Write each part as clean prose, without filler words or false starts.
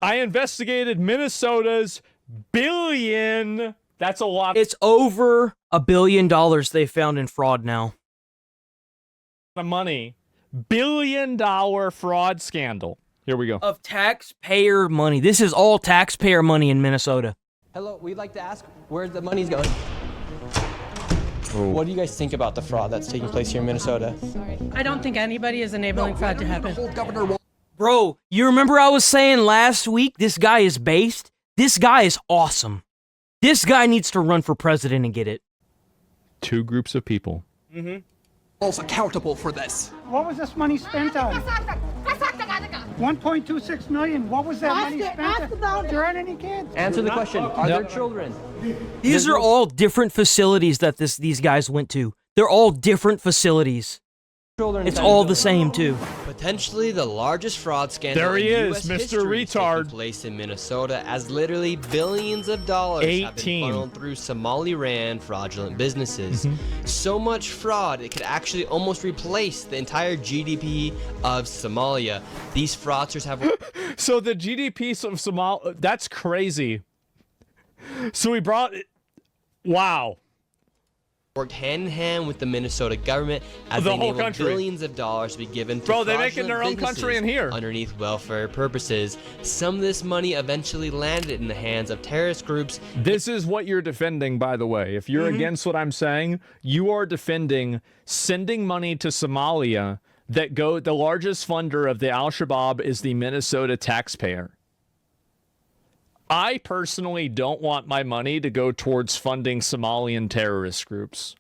I investigated Minnesota's billion. That's a lot. It's over $1 billion they found in fraud now. Of money. $1 billion fraud scandal. Here we go. Of taxpayer money. This is all taxpayer money in Minnesota. Hello, we'd like to ask where the money's going. What do you guys think about the fraud that's taking place here in Minnesota? I don't think anybody is enabling fraud to happen. Bro, you remember I was saying last week, this guy is based? This guy is awesome. This guy needs to run for president and get it. Two groups of people. Mm-hmm. Also accountable for this. What was this money spent on? 1.26 million. What was that money spent on? There aren't any kids. Answer the question. Are there children? These are all different facilities that these guys went to. They're all different facilities. It's all the same, too. Potentially the largest fraud scandal There he in is, US Mr. history Retard. taking place in Minnesota, as literally billions of dollars have been 18. funneled through Somali-ran fraudulent businesses. So much fraud, it could actually almost replace the entire GDP of Somalia. These fraudsters have... So the GDP of Somalia, that's crazy. So we brought... Wow. worked hand in hand with the Minnesota government as The they whole enabled country. billions of dollars to be given to Bro, they make it in their own fraudulent country in businesses here. underneath welfare purposes. Some of this money eventually landed in the hands of terrorist groups. This is what you're defending, by the way. If you're against what I'm saying, you are defending sending money to Somalia that go... The largest funder of the Al-Shabaab is the Minnesota taxpayer. I personally don't want my money to go towards funding Somalian terrorist groups.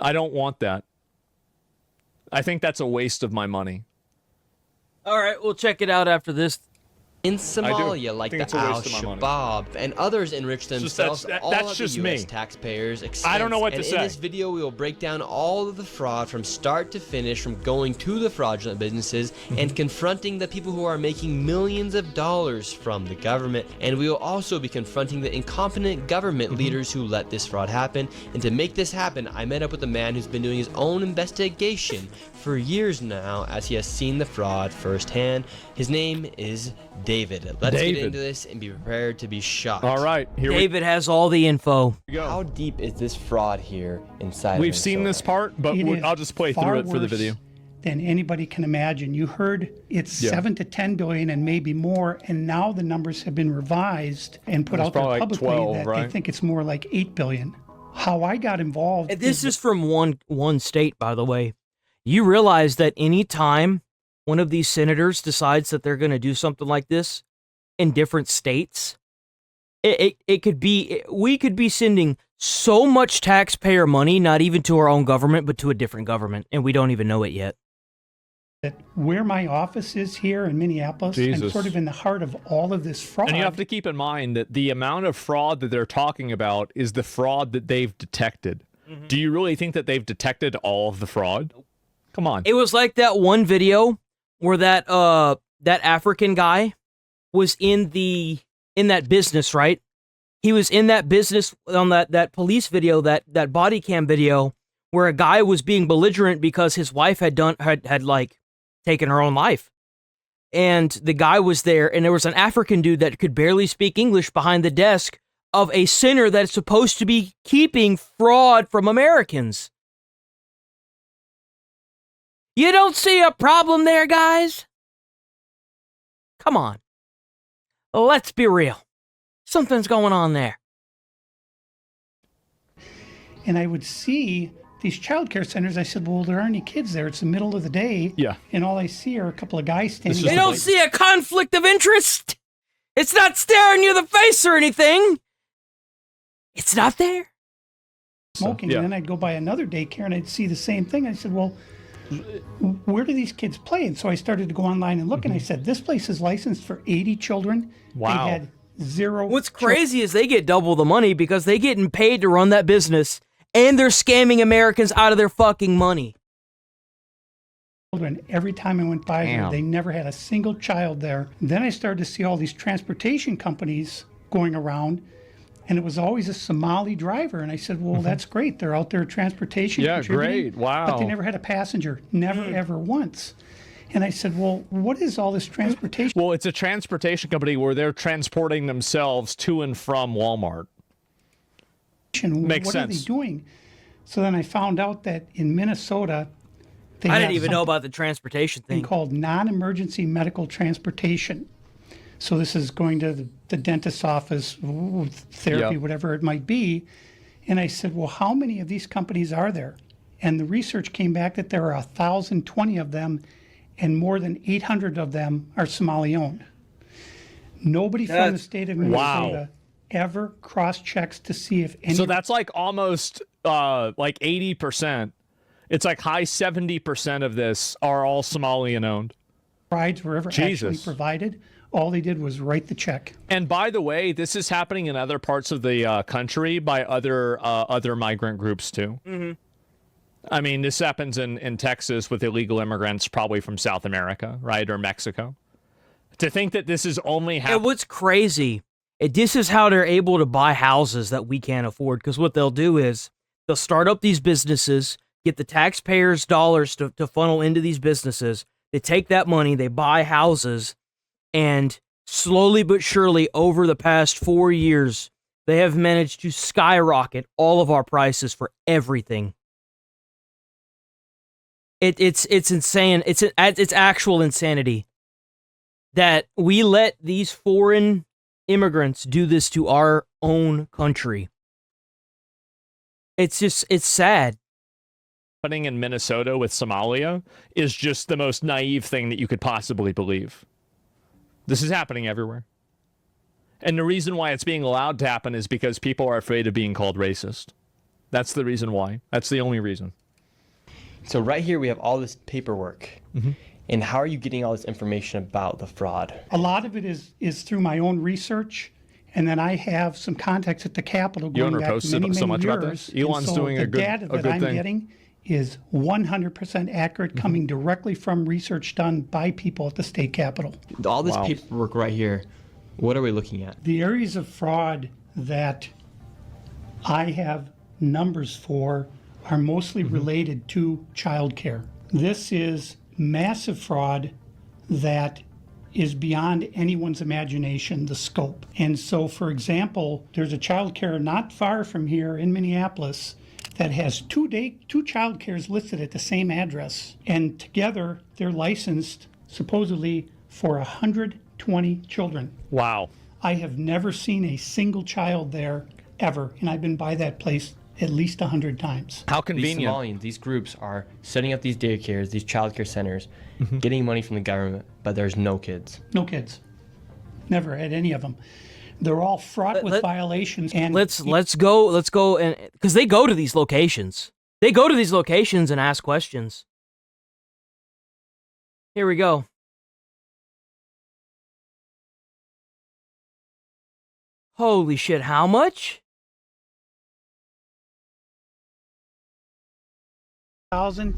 I don't want that. I think that's a waste of my money. All right, we'll check it out after this. In Somalia, like think the it's a waste of my money. Al-Shabaab and others enrich just- themselves that's- all that's at just the U.S. me. taxpayers' expense. I don't know what to and say. In this video, we will break down all of the fraud from start to finish, from going to the fraudulent businesses and confronting the people who are making millions of dollars from the government. And we will also be confronting the incompetent government leaders who let this fraud happen. And to make this happen, I met up with a man who's been doing his own investigation for years now, as he has seen the fraud firsthand. His name is David. Let's get into this and be prepared to be shocked. All right, here David has all the info. we go. How deep is this fraud here inside We've of seen this Minnesota? part, but It is I'll just play far through it for the worse video. than anybody can imagine. You heard it's Yeah. 7 to 10 billion and maybe more, and now the numbers have been revised and put It's out there probably like publicly 12, that right? they think it's more like 8 billion. How I got involved. This is from one state, by the way. You realize that any time one of these senators decides that they're going to do something like this in different states, it could be, we could be sending so much taxpayer money, not even to our own government, but to a different government, and we don't even know it yet. that where my office is here in Minneapolis, I'm Jesus. sort of in the heart of all of this fraud. And you have to keep in mind that the amount of fraud that they're talking about is the fraud that they've detected. Do you really think that they've detected all of the fraud? Come on. It was like that one video where that African guy was in that business, right? He was in that business on that police video, that body cam video, where a guy was being belligerent because his wife had like taken her own life. And the guy was there, and there was an African dude that could barely speak English behind the desk of a center that's supposed to be keeping fraud from Americans. You don't see a problem there, guys? Come on. Let's be real. Something's going on there. And I would see these childcare centers. I said, well, there aren't any kids there. It's the middle of the day. Yeah. And all I see are a couple of guys standing. They don't see a conflict of interest. It's not staring you in the face or anything. It's not there. smoking. Yeah. And then I'd go by another daycare and I'd see the same thing. I said, well, where do these kids play? And so I started to go online and look, and I said, this place is licensed for 80 children. Wow. They had zero. What's crazy is they get double the money because they getting paid to run that business, and they're scamming Americans out of their fucking money. Children. Every time I went by there, Damn. they never had a single child there. Then I started to see all these transportation companies going around, and it was always a Somali driver. And I said, well, that's great. They're out there transportation. Yeah, contributing, great. Wow. But they never had a passenger. Never, ever once. And I said, well, what is all this transportation? Well, it's a transportation company where they're transporting themselves to and from Walmart. Makes What sense. are they doing? So then I found out that in Minnesota, they I have didn't even know something about the transportation thing. called non-emergency medical transportation. So this is going to the dentist's office, therapy, Yep. whatever it might be. And I said, well, how many of these companies are there? And the research came back that there are 1,020 of them, and more than 800 of them are Somali owned. Nobody from the That's state of Wow. Minnesota ever cross-checks to see if any So that's like almost like 80%. It's like high 70% of this are all Somalian owned. rides were ever actually Jesus. provided. All they did was write the check. And by the way, this is happening in other parts of the country by other migrant groups too. Mm-hmm. I mean, this happens in Texas with illegal immigrants, probably from South America, right, or Mexico. To think that this is only And happening. what's crazy, this is how they're able to buy houses that we can't afford. Because what they'll do is they'll start up these businesses, get the taxpayers' dollars to funnel into these businesses. They take that money, they buy houses, and slowly but surely over the past 4 years, they have managed to skyrocket all of our prices for everything. It's insane. It's actual insanity that we let these foreign immigrants do this to our own country. It's sad. Happening in Minnesota with Somalia is just the most naive thing that you could possibly believe. This is happening everywhere. And the reason why it's being allowed to happen is because people are afraid of being called racist. That's the reason why. That's the only reason. So right here we have all this paperwork. And how are you getting all this information about the fraud? A lot of it is through my own research, and then I have some contacts at the Capitol going Elon back posts many, so many much years. about this. And Elon's so doing the a good data that I'm thing. getting is 100% accurate, coming directly from research done by people at the state Capitol. All this Wow. paperwork right here, what are we looking at? The areas of fraud that I have numbers for are mostly related to childcare. This is massive fraud that is beyond anyone's imagination, the scope. And so, for example, there's a childcare not far from here in Minneapolis that has two childcares listed at the same address. And together, they're licensed supposedly for 120 children. Wow. I have never seen a single child there ever, and I've been by that place at least 100 times. How These convenient. Somalians, these groups are setting up these daycares, these childcare centers, getting money from the government, but there's no kids. No kids. Never had any of them. They're all fraught with violations. And Let's go, and because they go to these locations. They go to these locations and ask questions. Here we go. Holy shit, how much? 1,000.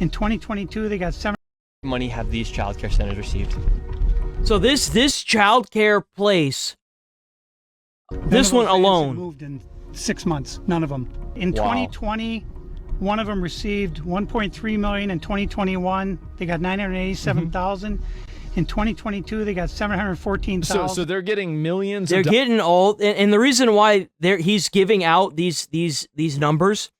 In 2022, they got 7. Money have these childcare centers received? So this child care place, this one alone. Moved in 6 months. None of them. In Wow. 2020, one of them received 1.3 million. In 2021, they got 987,000. In 2022, they got 714,000. So they're getting millions They're of getting all, and the reason why he's giving out these numbers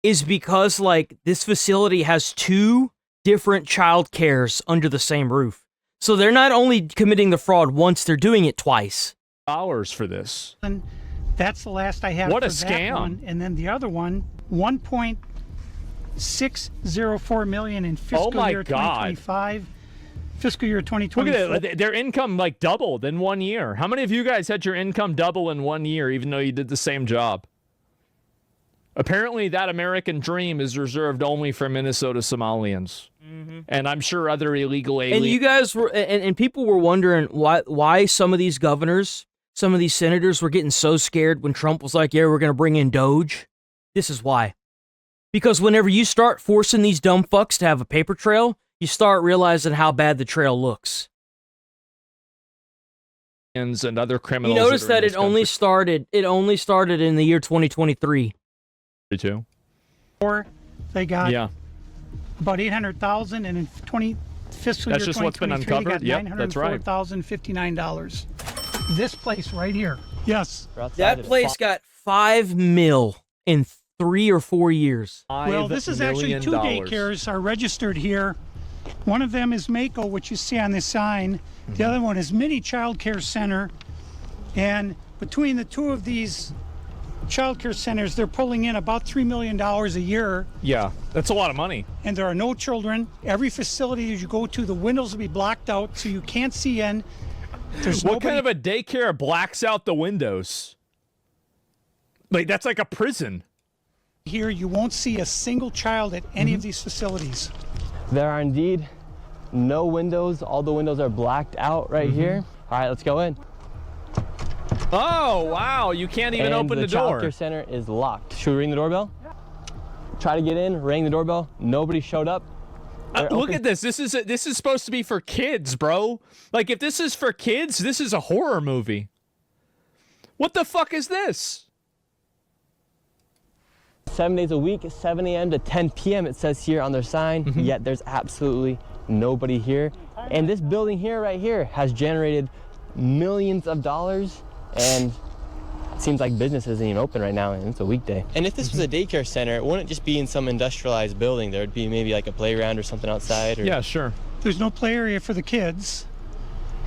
is because like this facility has 2 different child cares under the same roof. So they're not only committing the fraud once, they're doing it twice. dollars for this. That's the last I have. What a for that scam. one. And then the other one, 1.604 million in fiscal Oh my year God. 2025. Fiscal year Look 2024. at it. Their income like doubled in 1 year. How many of you guys had your income double in 1 year, even though you did the same job? Apparently, that American dream is reserved only for Minnesota Somalians. And I'm sure other illegal aliens. And you guys were, and people were wondering why some of these governors, some of these senators were getting so scared when Trump was like, yeah, we're going to bring in Doge. This is why. Because whenever you start forcing these dumb fucks to have a paper trail, you start realizing how bad the trail looks. and other You criminals. notice that it it only started in the year 2023. too. They got Yeah. about 800,000, and in 20 fiscal That's year just what's been 2023, uncovered? they got Yep, that's right. $904,059. This place right here. Yes. We're outside That of it. place got $5 million in 3 or 4 years. Well, this is actually two daycares are registered here. One of them is Mako, which you see on this sign. The other one is Mini Child Care Center. And between the two of these child care centers, they're pulling in about $3 million a year. Yeah, that's a lot of money. And there are no children. Every facility that you go to, the windows will be blocked out so you can't see in. There's What kind of a daycare blacks out the windows? Like, that's like a prison. here. You won't see a single child at any of these facilities. There are indeed no windows. All the windows are blacked out right here. All right, let's go in. Oh, wow. You can't even open the door. The childcare center is locked. Should we ring the doorbell? Try to get in, ring the doorbell. Nobody showed up. Look at this. This is supposed to be for kids, bro. Like, if this is for kids, this is a horror movie. What the fuck is this? 7 days a week, 7 a.m. to 10 p.m. it says here on their sign, yet there's absolutely nobody here. And this building here, right here, has generated millions of dollars, and it seems like business isn't even open right now, and it's a weekday. And if this was a daycare center, it wouldn't just be in some industrialized building. There would be maybe like a playground or something outside. Or... Yeah, sure. There's no play area for the kids.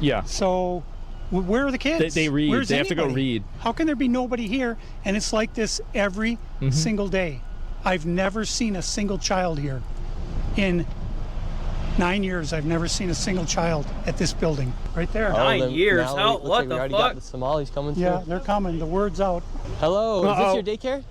Yeah. So where are the kids? They read. Where's They have to go anybody? read. How can there be nobody here? And it's like this every single day. I've never seen a single child here. In 9 years, I've never seen a single child at this building. Right there. 9 years? Now How? looks What like the we already fuck? got the Somalis coming through. Yeah, they're coming. The word's out. Hello, is this your daycare?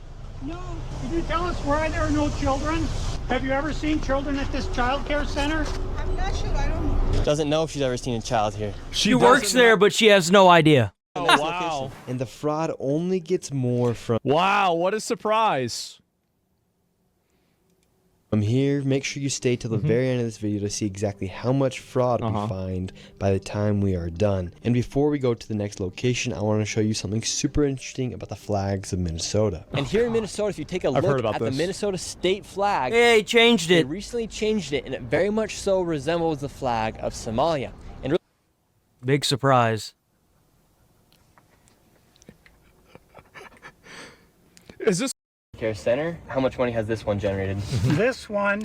No. Can you tell us why there are no children? Have you ever seen children at this child care center? I'm not sure. I don't know. Doesn't know if she's ever seen a child here. She works there, but she has no idea. Oh, wow. And the fraud only gets more from Wow, what a surprise. here. Make sure you stay till the very end of this video to see exactly how much fraud we find by the time we are done. And before we go to the next location, I want to show you something super interesting about the flags of Minnesota. And here in Minnesota, if you take a heard look about at the this. Minnesota state flag, Hey, changed they it. recently changed it, and it very much so resembles the flag of Somalia. And really, Big surprise. Is this Care Center, how much money has this one generated? This one,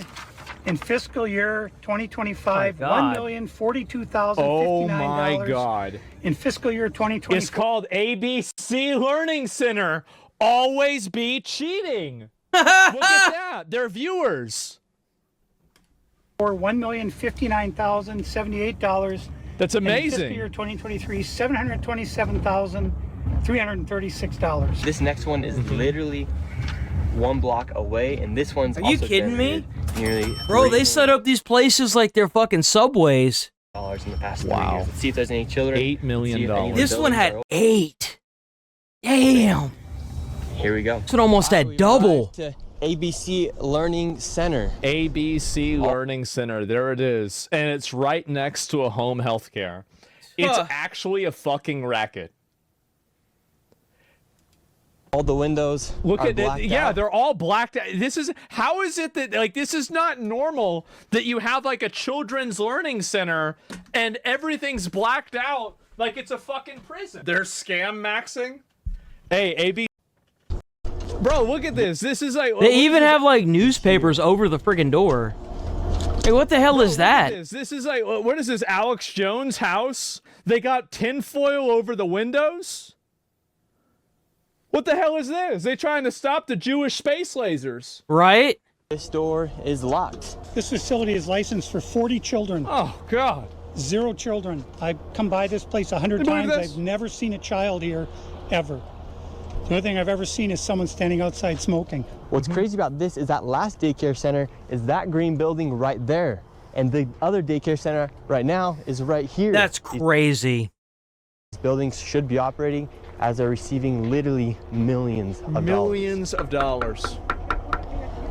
in fiscal year 2025, My God. $1,042,059. Oh my God. In fiscal year 2024, It's called ABC Learning Center. Always be cheating. Look at that. They're viewers. $1,059,078. That's In fiscal amazing. year 2023, $727,336. This next one is literally 1 block away, and this one's Are you also kidding me? generated nearly Bro, they $3 set up these places like they're fucking subways. million in the past 3 Wow. years. Let's see if there's any children. $8 million. See if any of the This one buildings had are open. 8. Damn. Here we go. This one almost had double. To ABC Learning Center. ABC Learning Center. There it is. And it's right next to a home health care. It's Huh. actually a fucking racket. All the windows Look are at blacked it. Yeah, out. they're all blacked out. This is how is it that like this is not normal that you have like a children's learning center and everything's blacked out like it's a fucking prison. They're scam maxing. Hey, AB. Bro, look at this. This is like They even have like newspapers over the friggin' door. Hey, what the hell is that? This is like what is this? Alex Jones' house? They got tinfoil over the windows. What the hell is this? They trying to stop the Jewish space lasers. Right? This door is locked. This facility is licensed for 40 children. Oh God. 0 children. I've come by this place 100 Look at times. this. I've never seen a child here, ever. The only thing I've ever seen is someone standing outside smoking. What's crazy about this is that last daycare center is that green building right there. And the other daycare center right now is right here. That's crazy. These buildings should be operating as they're receiving literally millions of dollars. Millions of dollars.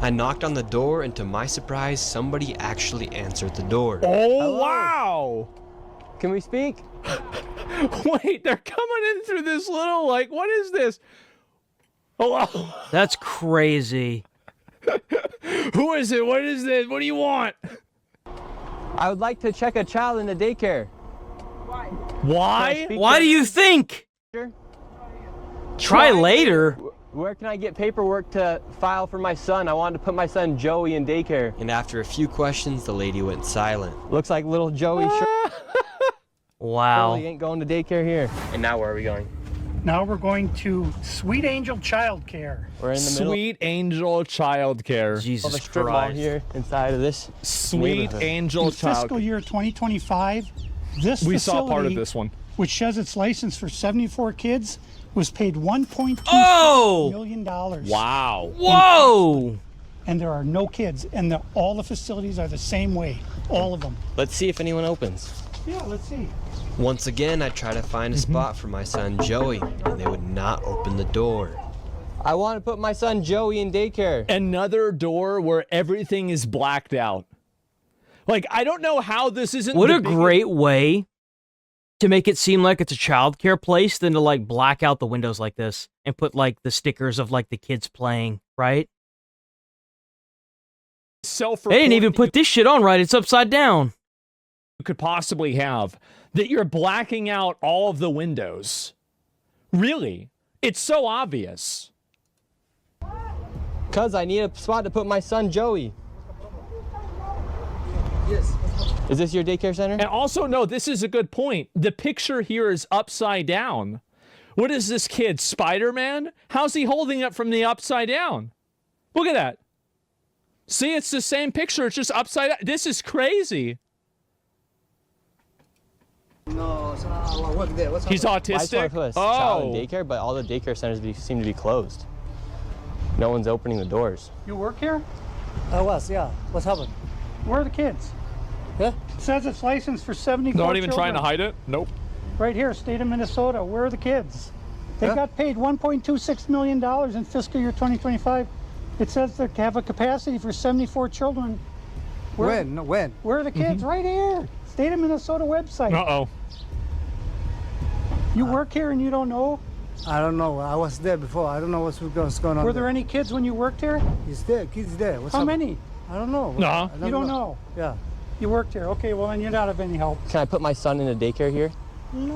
I knocked on the door, and to my surprise, somebody actually answered the door. Oh wow. Can we speak? Wait, they're coming in through this little like what is this? Hello. That's crazy. Who is it? What is this? What do you want? I would like to check a child in the daycare. Why? Why do you think? Sure. Try later. Where can I get paperwork to file for my son? I wanted to put my son Joey in daycare. And after a few questions, the lady went silent. Looks like little Joey Wow. surely ain't going to daycare here. And now where are we going? Now we're going to Sweet Angel Childcare. We're in the middle Sweet Angel Childcare. of a Jesus strip mall Christ. here inside of this Sweet neighborhood. Angel In fiscal Childcare. year 2025, this We facility, saw part of this one. which has its license for 74 kids, was paid $1.2 Oh! million. Wow. Whoa! And there are no kids, and all the facilities are the same way, all of them. Let's see if anyone opens. Yeah, let's see. Once again, I try to find a spot for my son Joey, and they would not open the door. I want to put my son Joey in daycare. Another door where everything is blacked out. Like, I don't know how this isn't. What the a biggest- great way to make it seem like it's a childcare place than to like black out the windows like this and put like the stickers of like the kids playing, right? They didn't even put this shit on right. It's upside down. You could possibly have that you're blacking out all of the windows. Really? It's so obvious. Cuz I need a spot to put my son Joey. Yes. Is this your daycare center? And also, no, this is a good point. The picture here is upside down. What is this kid, Spider-Man? How's he holding it from the upside down? Look at that. See, it's the same picture. It's just upside down. This is crazy. No, so I work there. What's He's I just want autistic. to put a child in Oh, daycare, but all the daycare centers seem to be closed. No one's opening the doors. You work here? I was, yeah. What's happened? Where are the kids? Yeah? It says it's licensed for 74 not even trying to children. hide it. Nope. Right here, state of Minnesota. Where are the kids? They Huh? got paid $1.26 million in fiscal year 2025. It says they have a capacity for 74 children. When? No, when? Where are the kids? Right here. State of Minnesota website. Uh-oh. You work here and you don't know? I don't know. I was there before. I don't know what's going on. Were there any kids when you worked here? He's there. Kids there. What's How up? many? I don't know. No. I You don't know. Yeah. You worked here. Okay, well, then you're not of any help. Can I put my son in a daycare here? No,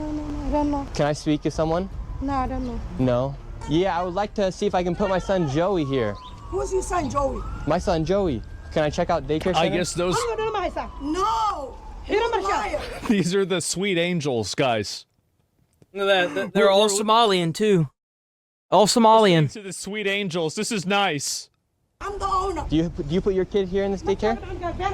I don't know. Can I speak to someone? No, I don't know. No. Yeah, I would like to see if I can put my son Joey here. Who's your son, Joey? My son Joey. Can I check out daycare center? I guess those I don't know my son. No! You don't know my son. these are the Sweet Angels, guys. They're all Somalian too. All Somalian. To the Sweet Angels. This is nice. I'm the owner. Do you put your kid here in this daycare?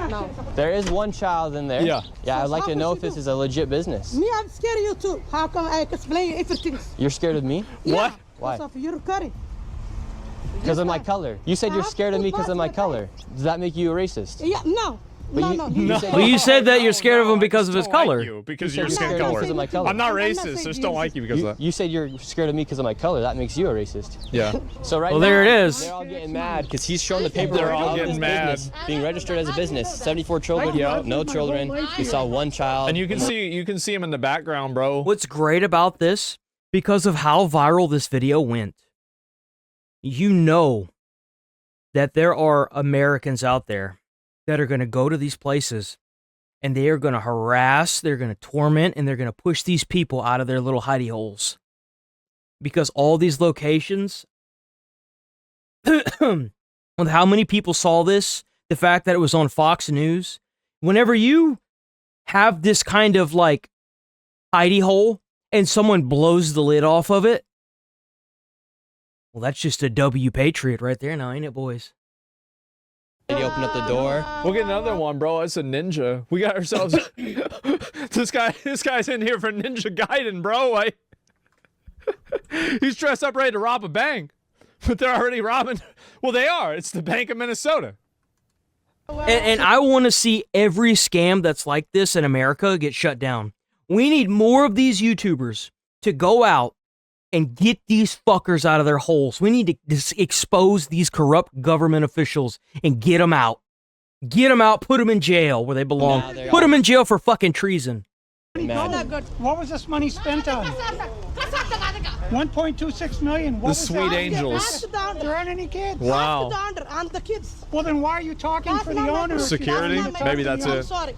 No. There is one child in there. Yeah. Yeah, I'd like to how know could if you this do? is a legit business. Me, I'm scared of you too. How come I explain everything? You're scared of me? What? Why? Because of your curry. Because of my color. You said you're How scared of me because of my could color. Does that make you a racist? Yeah, no. But No, you- no. you said- Well, you said that you're scared of him I because just of his don't like color. you because You of your said skin you're color. because of my color. I'm not I'm not racist. I saying just don't like you because of that. You said you're scared of me because of my color. That makes you a racist. Yeah. So right Well, now, there it is. they're all getting mad because he's showing the paperwork They're all of getting his mad. business being registered as a business. 74 children, Yeah. no children. We saw one child. And you can see him in the background, bro. What's great about this, because of how viral this video went, you know that there are Americans out there that are going to go to these places and they are going to harass, they're going to torment, and they're going to push these people out of their little hidey holes. Because all these locations, with how many people saw this, the fact that it was on Fox News, whenever you have this kind of like hidey hole and someone blows the lid off of it, well, that's just a W Patriot right there now, ain't it, boys? Lady opened up the door. We'll get another one, bro. It's a ninja. We got ourselves. This guy's in here for Ninja Gaiden, bro. He's dressed up ready to rob a bank, but they're already robbing. Well, they are. It's the Bank of Minnesota. And I want to see every scam that's like this in America get shut down. We need more of these YouTubers to go out and get these fuckers out of their holes. We need to expose these corrupt government officials and get them out. Get them out, put them in jail where they belong. Nah, they're Put them all- in jail for fucking treason. Mad. What was this money spent on? 1.26 million. What The was Sweet that? Angels. There aren't any kids. Wow. I'm the kids. Well, then why are you talking for the owner? Security? Maybe that's I'm it. sorry.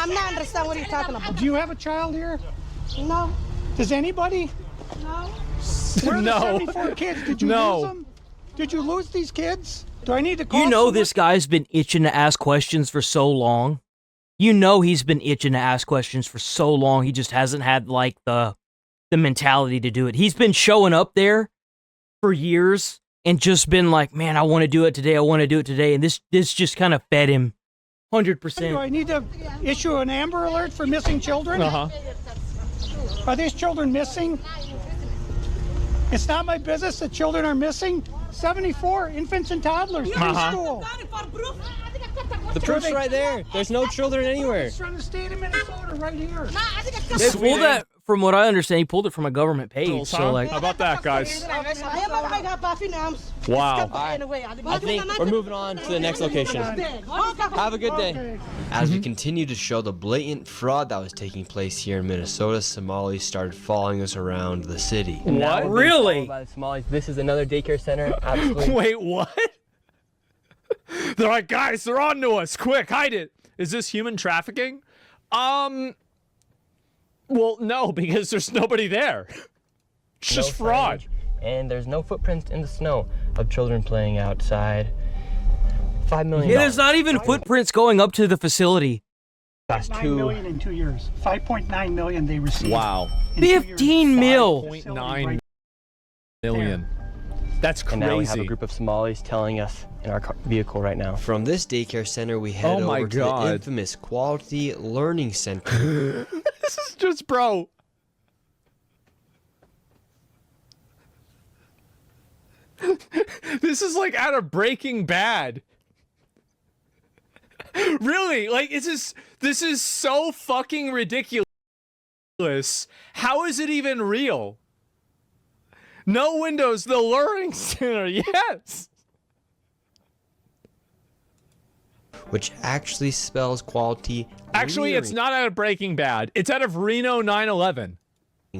I'm not understand what you're talking about. Do you have a child here? No, Does anybody? no. Where are No. the 74 kids? Did you No. lose them? Did you lose these kids? Do I need to call You know someone? this guy's been itching to ask questions for so long. You know he's been itching to ask questions for so long. He just hasn't had like the mentality to do it. He's been showing up there for years and just been like, man, I want to do it today. I want to do it today. And this just kind of fed him 100%. Do I need to issue an Amber Alert for missing children? Are these children missing? It's not my business that children are missing. 74 infants and toddlers in school. The proof's right there. There's no children anywhere. It's from the state of Minnesota right here. They pulled that, from what I understand, he pulled it from a government page. So like, how about that, guys? Wow. I think we're moving on to the next location. Have a good day. As we continue to show the blatant fraud that was taking place here in Minnesota, Somalis started following us around the city. What? really? By the Somalis. This is another daycare center. Absolutely. Wait, what? They're like, guys, they're on to us. Quick, hide it. Is this human trafficking? Well, no, because there's nobody there. It's just fraud. Signage, and there's no footprints in the snow of children playing outside. $5 million. Yeah, there's not even footprints going up to the facility. Past 9 million in 2 years. 5.9 million they received. Wow. in 2 years. 15 mil. 0.9 million. That's And now we have a crazy. group of Somalis telling us in our vehicle right now. From this daycare center, we head Oh my over to God. the infamous Quality Learning Center. This is just, bro. This is like out of Breaking Bad. Really? Like, this is so fucking ridiculous. How is it even real? No windows, the learning center, yes. Which actually spells quality. Actually, it's not out of Breaking Bad. It's out of Reno 9/11.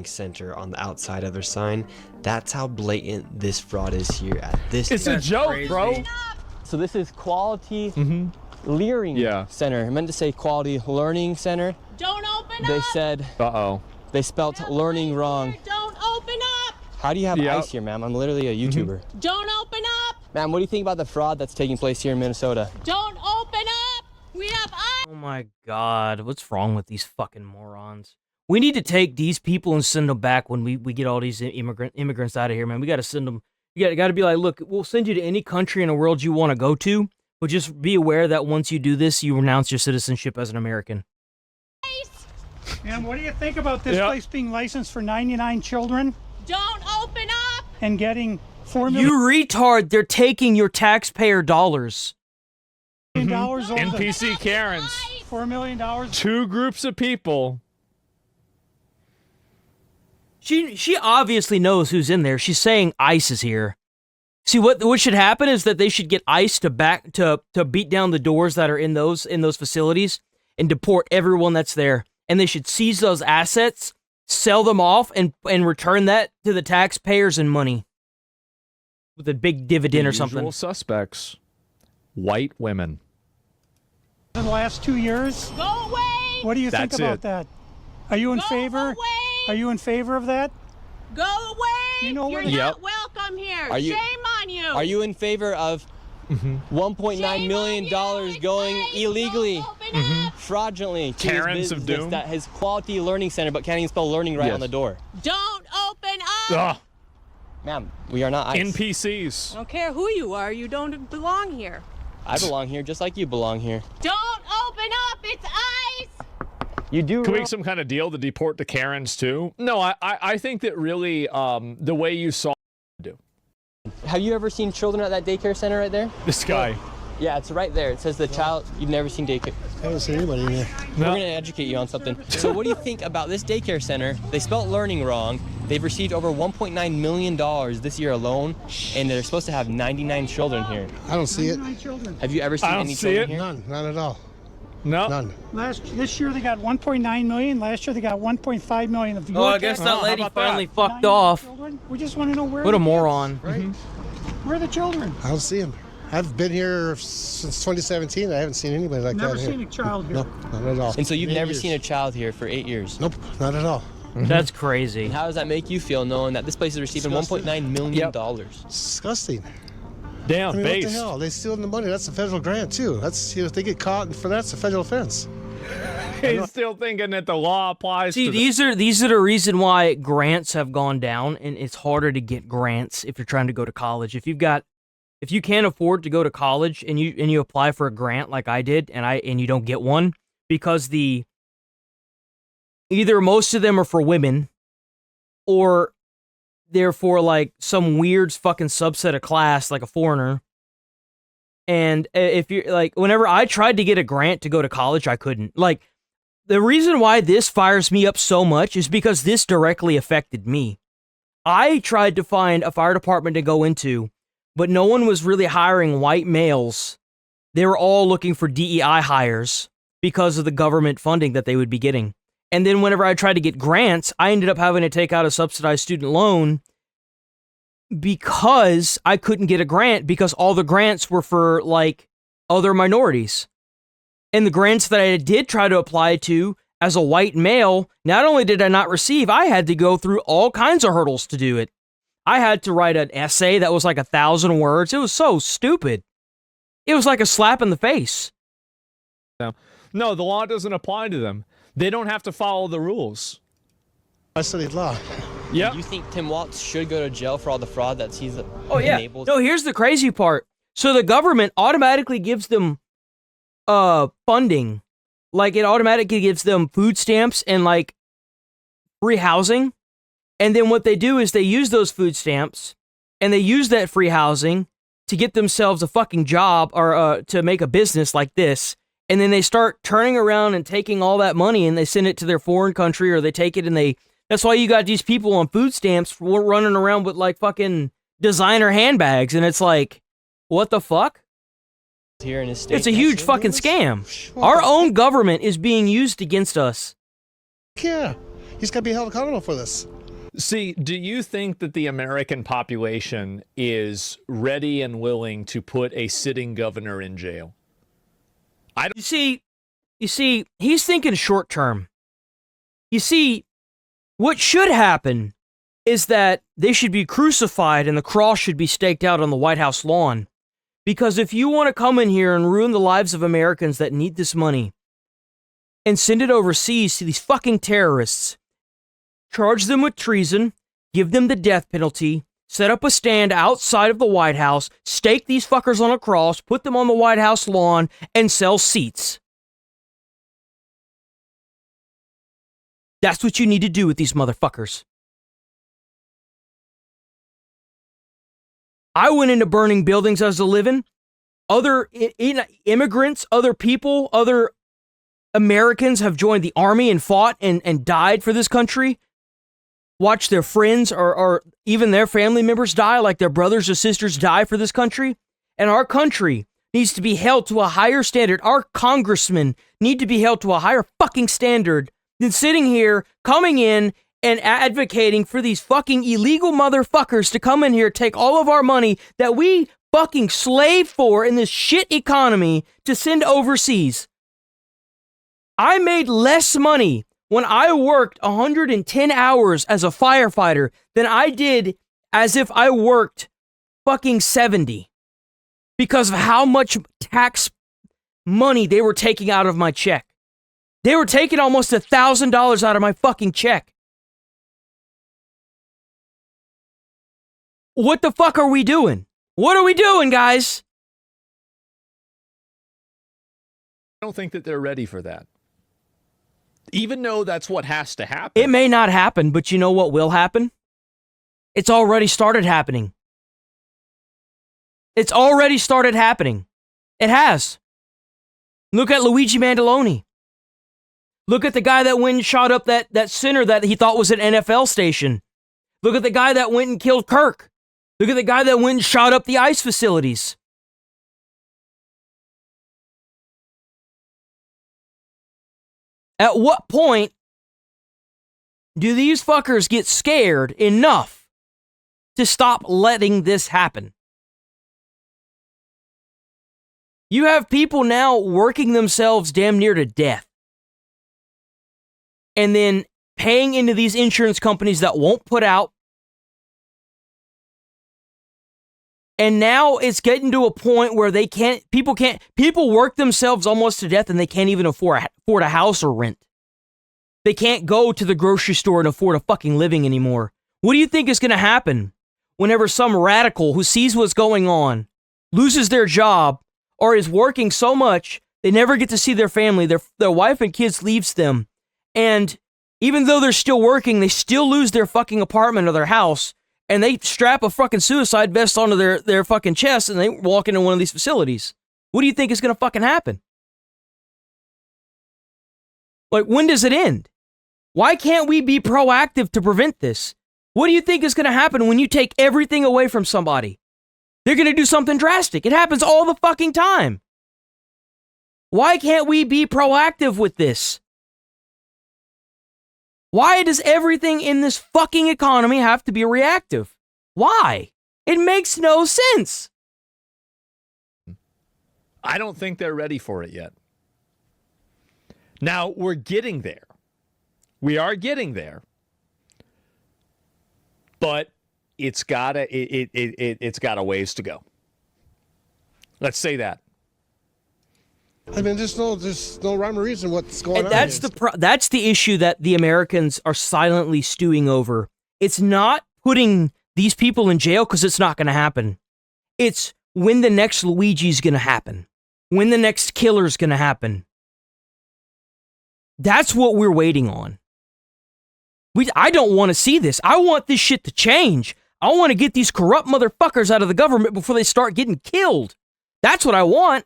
Center on the outside of their sign. That's how blatant this fraud is here at this. It's a joke, bro. So this is Quality Learning Center. I meant to say Quality Learning Center. Don't open They up. said Uh-oh. they spelt learning wrong. Don't open up. How do you have Yep. ice here, ma'am? I'm literally a YouTuber. Don't open up. Ma'am, what do you think about the fraud that's taking place here in Minnesota? Don't open up. We have ice. Oh my god, what's wrong with these fucking morons? We need to take these people and send them back when we get all these immigrants out of here, man. We got to send them. You got to be like, look, we'll send you to any country in the world you want to go to, but just be aware that once you do this, you renounce your citizenship as an American. And what do you think about this place being licensed for 99 children Don't open up. and getting $4 million You retard, they're taking your taxpayer dollars. dollars over NPC Karens. $4 million? Two groups of people. She obviously knows who's in there. She's saying ICE is here. See, what should happen is that they should get ICE to beat down the doors that are in those facilities and deport everyone that's there. And they should seize those assets, sell them off, and return that to the taxpayers in money with a big dividend or something. Usual suspects. White women. In the last 2 years? Go away. What do you That's think about it. that? Are you in Go favor? away. Are you in favor of that? Go away. You know You're where- not welcome here. Are you- Shame on you. Are you in favor of $1.9 million going illegally, fraudulently to Karens his of business doom? that his Quality Learning Center, but can't even spell learning right Yes. on the door? Don't open up. Ugh. Ma'am, we are not ICE. NPCs. I don't care who you are. You don't belong here. I belong here just like you belong here. Don't open up. It's ice. You do. Can we make some kind of deal to deport the Karens too? No, I think that really the way you saw Have you ever seen children at that daycare center right there? this guy. Yeah, it's right there. It says the child. You've never seen daycare. I haven't seen anybody in here. We're going to educate you on something. So what do you think about this daycare center? They spelt learning wrong. They've received over $1.9 million this year alone, and they're supposed to have 99 children here. I don't see it. 99 children. Have you ever seen I don't any see children it. here? None. None at all. No. None. This year they got 1.9 million. Last year they got 1.5 million of your Oh, I guess tax- that lady about that? finally fucked 99 off. children. We just want to know where. What a the kids- moron. Right? Where are the children? I don't see them. I've been here since 2017. I haven't seen anybody like Never that seen here. a child here. No, not at all. And so you've 8 never years. seen a child here for 8 years? Nope, not at all. That's crazy. How does that make you feel knowing that this place is receiving Disgusting. $1.9 million? Disgusting. Damn, I mean, based. what the hell? They stealing the money. That's a federal grant too. That's if they get caught for that's a federal offense. He's still thinking that the law applies See, to these are the reason why grants have gone down, and it's harder to get grants if you're trying to go to college. If you can't afford to go to college and you apply for a grant like I did, and you don't get one because either most of them are for women, or they're for like some weird fucking subset of class, like a foreigner. And if you're like, whenever I tried to get a grant to go to college, I couldn't. Like, the reason why this fires me up so much is because this directly affected me. I tried to find a fire department to go into, but no one was really hiring white males. They were all looking for DEI hires because of the government funding that they would be getting. And then whenever I tried to get grants, I ended up having to take out a subsidized student loan because I couldn't get a grant because all the grants were for like other minorities. And the grants that I did try to apply to as a white male, not only did I not receive, I had to go through all kinds of hurdles to do it. I had to write an essay that was like 1,000 words. It was so stupid. It was like a slap in the face. No, the law doesn't apply to them. They don't have to follow the rules. I studied law. Yeah. Do you think Tim Walz should go to jail for all the fraud that he's enabled? No, here's the crazy part. So the government automatically gives them funding. Like, it automatically gives them food stamps and like free housing. And then what they do is they use those food stamps and they use that free housing to get themselves a fucking job or to make a business like this. And then they start turning around and taking all that money and they send it to their foreign country, or they take it and that's why you got these people on food stamps running around with like fucking designer handbags. And it's like, what the fuck? Here in his state. It's a huge fucking scam. Our own government is being used against us. Yeah, he's got to be held accountable for this. See, do you think that the American population is ready and willing to put a sitting governor in jail? You see, he's thinking short term. You see, what should happen is that they should be crucified and the cross should be staked out on the White House lawn. Because if you want to come in here and ruin the lives of Americans that need this money and send it overseas to these fucking terrorists, charge them with treason, give them the death penalty, set up a stand outside of the White House, stake these fuckers on a cross, put them on the White House lawn, and sell seats. That's what you need to do with these motherfuckers. I went into burning buildings as a living. Other immigrants, other people, other Americans have joined the army and fought and died for this country. Watch their friends or even their family members die, like their brothers or sisters die for this country. And our country needs to be held to a higher standard. Our congressmen need to be held to a higher fucking standard than sitting here, coming in, and advocating for these fucking illegal motherfuckers to come in here, take all of our money that we fucking slave for in this shit economy to send overseas. I made less money when I worked 110 hours as a firefighter than I did as if I worked fucking 70 because of how much tax money they were taking out of my check. They were taking almost $1,000 out of my fucking check. What the fuck are we doing? What are we doing, guys? I don't think that they're ready for that. Even though that's what has to happen. It may not happen, but you know what will happen? It's already started happening. It's already started happening. It has. Look at Luigi Mandaloni. Look at the guy that went and shot up that center that he thought was an NFL station. Look at the guy that went and killed Kirk. Look at the guy that went and shot up the ICE facilities. At what point do these fuckers get scared enough to stop letting this happen? You have people now working themselves damn near to death. And then paying into these insurance companies that won't put out. And now it's getting to a point where people work themselves almost to death and they can't even afford a house or rent. They can't go to the grocery store and afford a fucking living anymore. What do you think is going to happen whenever some radical who sees what's going on loses their job or is working so much they never get to see their family, their wife and kids leaves them, and even though they're still working, they still lose their fucking apartment or their house, and they strap a fucking suicide vest onto their fucking chest and they walk into one of these facilities? What do you think is going to fucking happen? Like, when does it end? Why can't we be proactive to prevent this? What do you think is going to happen when you take everything away from somebody? They're going to do something drastic. It happens all the fucking time. Why can't we be proactive with this? Why does everything in this fucking economy have to be reactive? Why? It makes no sense. I don't think they're ready for it yet. Now, we're getting there. We are getting there. But it's got a ways to go. Let's say that. I mean, there's no rhyme or reason what's going on. That's the issue that the Americans are silently stewing over. It's not putting these people in jail because it's not going to happen. It's when the next Luigi's going to happen. When the next killer's going to happen. That's what we're waiting on. I don't want to see this. I want this shit to change. I want to get these corrupt motherfuckers out of the government before they start getting killed. That's what I want.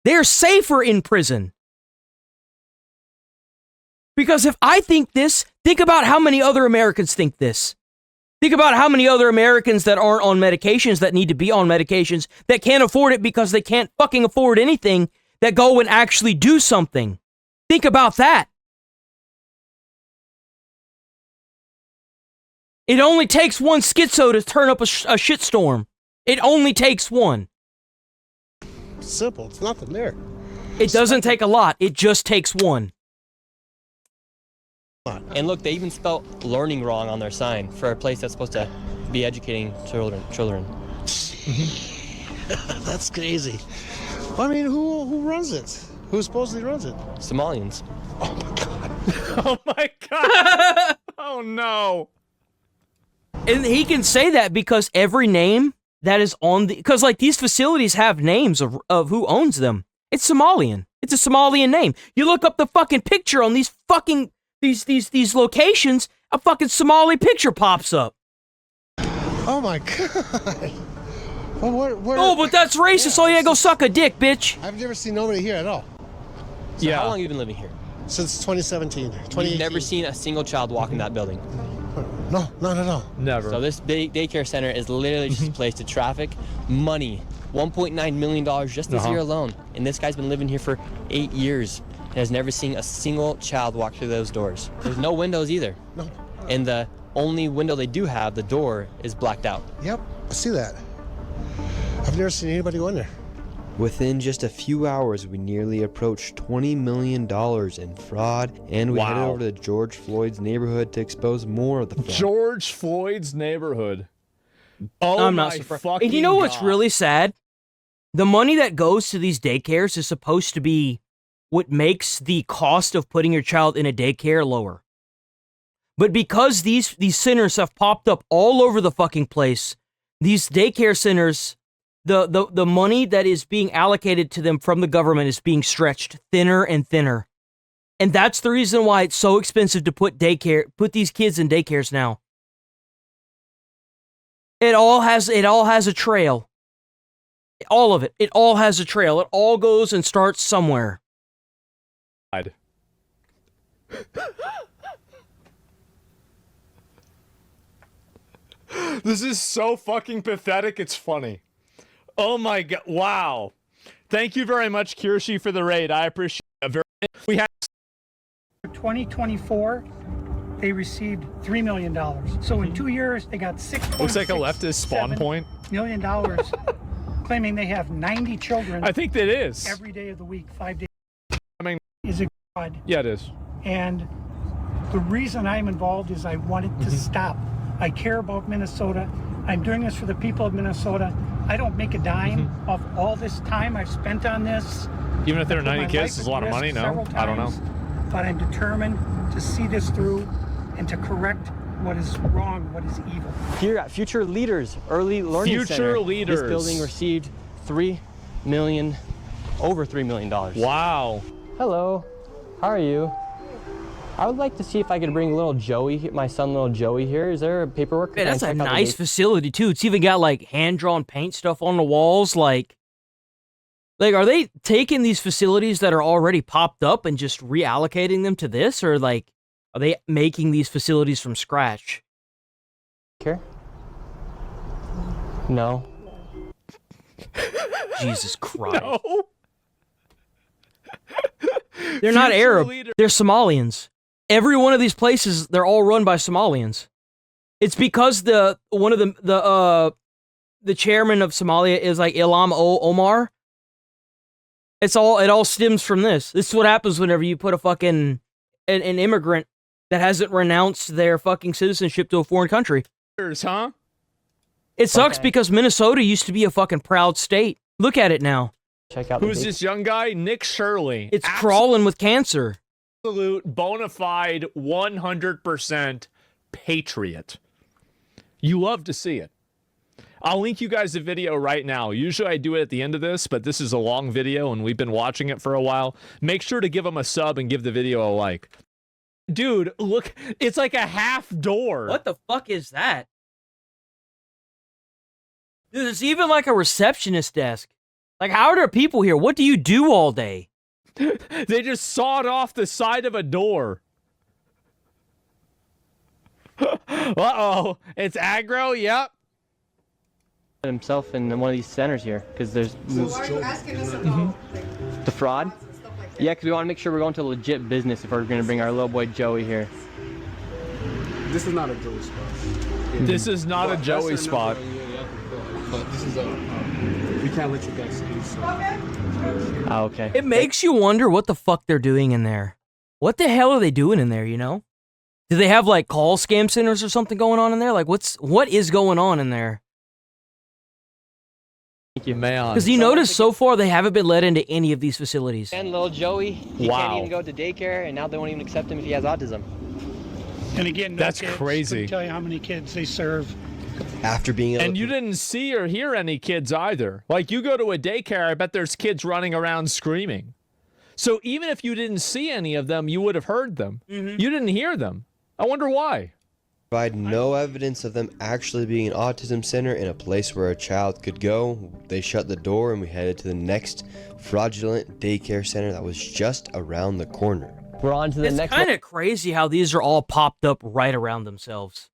They're safer in prison. Because if I think this, think about how many other Americans think this. Think about how many other Americans that aren't on medications, that need to be on medications, that can't afford it because they can't fucking afford anything, that go and actually do something. Think about that. It only takes one schizo to turn up a shitstorm. It only takes one. Simple. It's nothing there. It doesn't take a lot. It just takes one. And look, they even spelled learning wrong on their sign for a place that's supposed to be educating children. That's crazy. I mean, who runs it? Who supposedly runs it? Somalians. Oh my god. Oh my god. Oh no. And he can say that because every name that is on the... Because, like, these facilities have names of who owns them. It's Somalian. It's a Somalian name. You look up the fucking picture on these fucking... These locations, a fucking Somali picture pops up. Oh my god. Well, oh, but that's racist. Yeah, oh, yeah, go suck a dick, bitch. I've never seen nobody here at all. So how long have you been living here? Since 2017. You've never seen a single child walk in that building? No, not at all. Never. So this big daycare center is literally just a place to traffic money. $1.9 million just this year alone. And this guy's been living here for 8 years and has never seen a single child walk through those doors. There's no windows either. No. And the only window they do have, the door, is blacked out. Yep, I see that. I've never seen anybody go in there. Within just a few hours, we nearly approached $20 million in fraud, and we headed over to George Floyd's neighborhood to expose more of the fraud. George Floyd's neighborhood. Oh, I'm not surprised. And you know what's really sad? The money that goes to these daycares is supposed to be what makes the cost of putting your child in a daycare lower. But because these centers have popped up all over the fucking place, these daycare centers... The money that is being allocated to them from the government is being stretched thinner and thinner. And that's the reason why it's so expensive to put these kids in daycares now. It all has a trail. All of it. It all has a trail. It all goes and starts somewhere. This is so fucking pathetic, it's funny. Oh my god, wow. Thank you very much, Kirshi, for the raid. I appreciate it. We have 2024, they received $3 million. So in 2 years, they got $6.6 looks like a leftist spawn point. $million claiming they have 90 children I think that is. every day of the week, 5 days. I mean, Is a fraud. yeah, it is. And the reason I'm involved is I want it to stop. I care about Minnesota. I'm doing this for the people of Minnesota. I don't make a dime of all this time I've spent on this. Even if there are Put my 90 kids, life it's a at lot of risk money. No, several I don't know. times, But I'm determined to see this through and to correct what is wrong, what is evil. Here at Future Leaders Early Learning Future Center, Leaders. this building received over $3 million. Wow. Hello, how are you? I would like to see if I could bring little Joey, my son little Joey here. Is there paperwork? Man, Can I that's a check out the nice date? facility too. It's even got like hand-drawn paint stuff on the walls. Like, are they taking these facilities that are already popped up and just reallocating them to this, or like, are they making these facilities from scratch? Care? No. Jesus Christ. No. They're not Future Arab. leader- They're Somalians. Every one of these places, they're all run by Somalians. It's because the chairman of Somalia is like Omar. It all stems from this. This is what happens whenever you put a fucking an immigrant that hasn't renounced their fucking citizenship to a foreign country. Huh? It sucks Okay. because Minnesota used to be a fucking proud state. Look at it now. Check out Who's the date. this young guy? Nick Shirley. It's crawling with cancer. Absolute bona fide 100% patriot. You love to see it. I'll link you guys a video right now. Usually I do it at the end of this, but this is a long video and we've been watching it for a while. Make sure to give him a sub and give the video a like. Dude, look, it's like a half door. What the fuck is that? Dude, there's even like a receptionist desk. Like, how are there people here? What do you do all day? They just sawed off the side of a door. Uh-oh. It's aggro? Yep. himself in one of these centers here because there's Why are you asking us about the fraud. Yeah, because we want to make sure we're going to legit business if we're going to bring our little boy Joey here. This is not a Joey spot. This is not a Joey spot. But this is we can't let you guys see. So. Oh, okay. It makes you wonder what the fuck they're doing in there. What the hell are they doing in there, you know? Do they have like call scam centers or something going on in there? Like what is going on in there? Thank you, Man. Because you notice so far they haven't been let into any of these facilities. And little Joey, he Wow. can't even go to daycare, and now they won't even accept him if he has autism. And again, no That's kids. crazy. Couldn't tell you how many kids they serve. After being able And to you didn't see or hear any kids either. Like, you go to a daycare, I bet there's kids running around screaming. So even if you didn't see any of them, you would have heard them. You didn't hear them. I wonder why. provide no evidence of them actually being an autism center in a place where a child could go, they shut the door and we headed to the next fraudulent daycare center that was just around the corner. We're on to the It's next kind of crazy how these are all popped up right around themselves.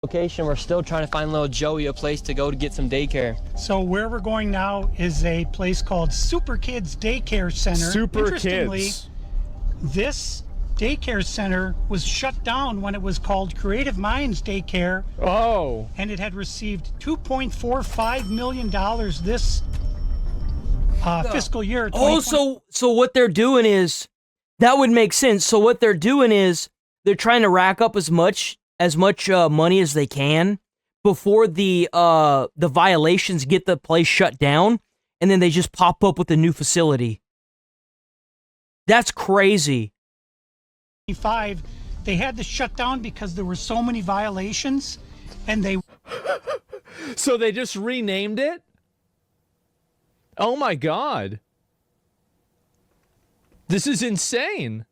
location. We're still trying to find little Joey a place to go to get some daycare. So where we're going now is a place called Super Kids Daycare Center. Super Interestingly, Kids. this daycare center was shut down when it was called Creative Minds Daycare, Oh. and it had received $2.45 million this fiscal year. Oh, so what they're doing is, that would make sense. So what they're doing is they're trying to rack up as much money as they can before the violations get the place shut down, and then they just pop up with a new facility. That's crazy. They had to shut down because there were so many violations, and they So they just renamed it? Oh my God. This is insane.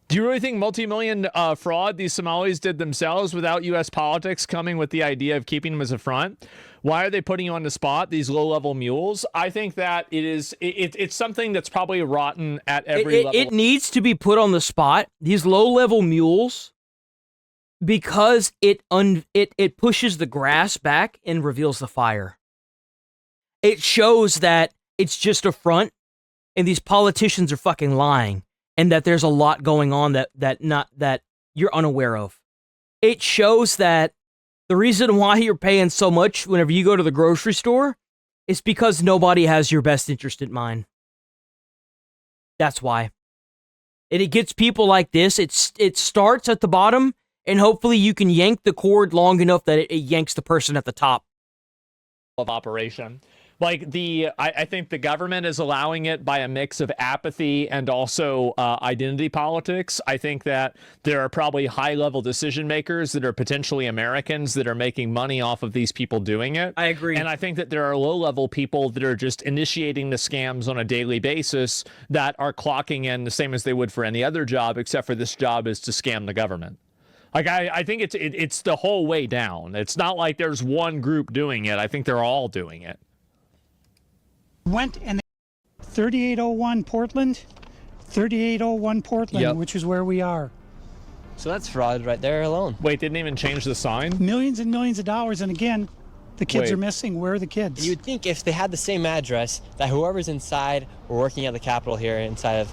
Do you really think multi-million fraud these Somalis did themselves without U.S. politics coming with the idea of keeping them as a front? Why are they putting you on the spot, these low-level mules? I think that it's something that's probably rotten at every level. It needs to be put on the spot. These low-level mules, because it pushes the grass back and reveals the fire. It shows that it's just a front, and these politicians are fucking lying, and that there's a lot going on that you're unaware of. It shows that The reason why you're paying so much whenever you go to the grocery store is because nobody has your best interest in mind. That's why. And it gets people like this. It starts at the bottom, and hopefully you can yank the cord long enough that it yanks the person at the top of operation. Like I think the government is allowing it by a mix of apathy and also identity politics. I think that there are probably high-level decision makers that are potentially Americans that are making money off of these people doing it. I agree. And I think that there are low-level people that are just initiating the scams on a daily basis that are clocking in the same as they would for any other job, except for this job is to scam the government. Like, I think it's the whole way down. It's not like there's one group doing it. I think they're all doing it. Went and 3801 Portland, 3801 Portland, Yep. which is where we are. So that's fraud right there alone. Wait, didn't even change the sign? Millions and millions of dollars, and again, the kids Wait. are missing. Where are the kids? You would think if they had the same address, that whoever's inside or working at the Capitol here inside of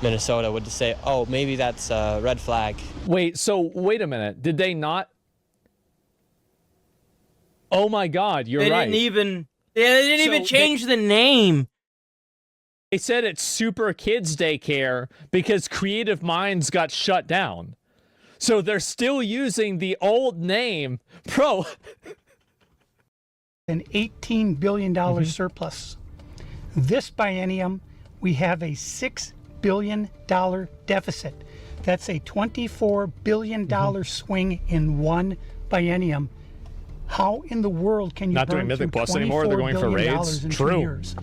Minnesota would just say, oh, maybe that's a red flag. Wait, so wait a minute. Did they not? Oh my God, you're right. They didn't even change the name. They said it's Super Kids Daycare because Creative Minds got shut down. So they're still using the old name. Bro. An $18 billion surplus. This biennium, we have a $6 billion deficit. That's a $24 billion swing in one biennium. How in the world can you Not doing burn Mythic through Plus anymore? They're going for $24 billion raids? in 2 True. years?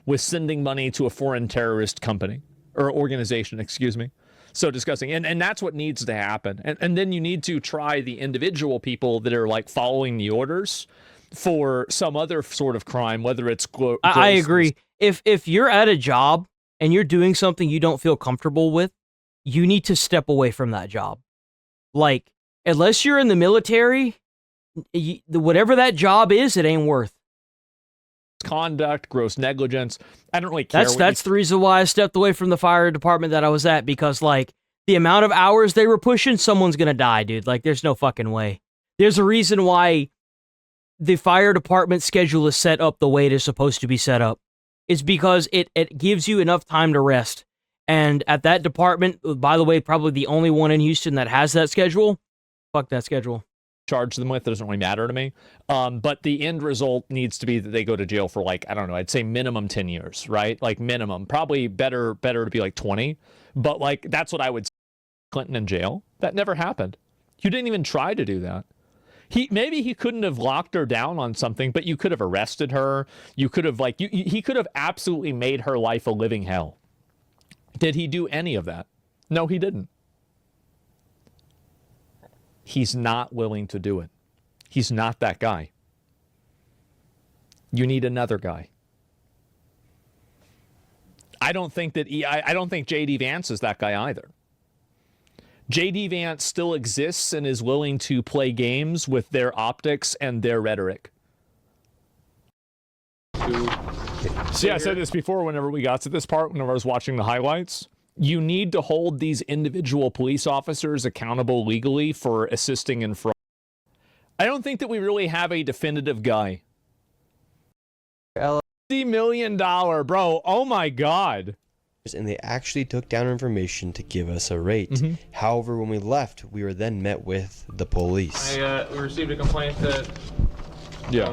With sending money to a foreign terrorist company or organization, excuse me. So disgusting. And that's what needs to happen. And then you need to try the individual people that are like following the orders for some other sort of crime, whether it's I agree. If you're at a job and you're doing something you don't feel comfortable with, you need to step away from that job. Like, unless you're in the military, whatever that job is, it ain't worth. Conduct, gross negligence. I don't really care. That's the reason why I stepped away from the fire department that I was at, because like the amount of hours they were pushing, someone's gonna die, dude. Like, there's no fucking way. There's a reason why the fire department schedule is set up the way it is supposed to be set up. It's because it gives you enough time to rest. And at that department, by the way, probably the only one in Houston that has that schedule. Fuck that schedule. Charge them with. It doesn't really matter to me. But the end result needs to be that they go to jail for like, I don't know, I'd say minimum 10 years, right? Like minimum. Probably better to be like 20. But like, that's what I would say. Clinton in jail. That never happened. You didn't even try to do that. Maybe he couldn't have locked her down on something, but you could have arrested her. You could have like, he could have absolutely made her life a living hell. Did he do any of that? No, he didn't. He's not willing to do it. He's not that guy. You need another guy. I don't think JD Vance is that guy either. JD Vance still exists and is willing to play games with their optics and their rhetoric. See, I said this before whenever we got to this part, whenever I was watching the highlights. You need to hold these individual police officers accountable legally for assisting in fraud. I don't think that we really have a definitive guy. $50 million, bro. Oh my God. And they actually took down information to give us a rate. However, when we left, we were then met with the police. We received a complaint that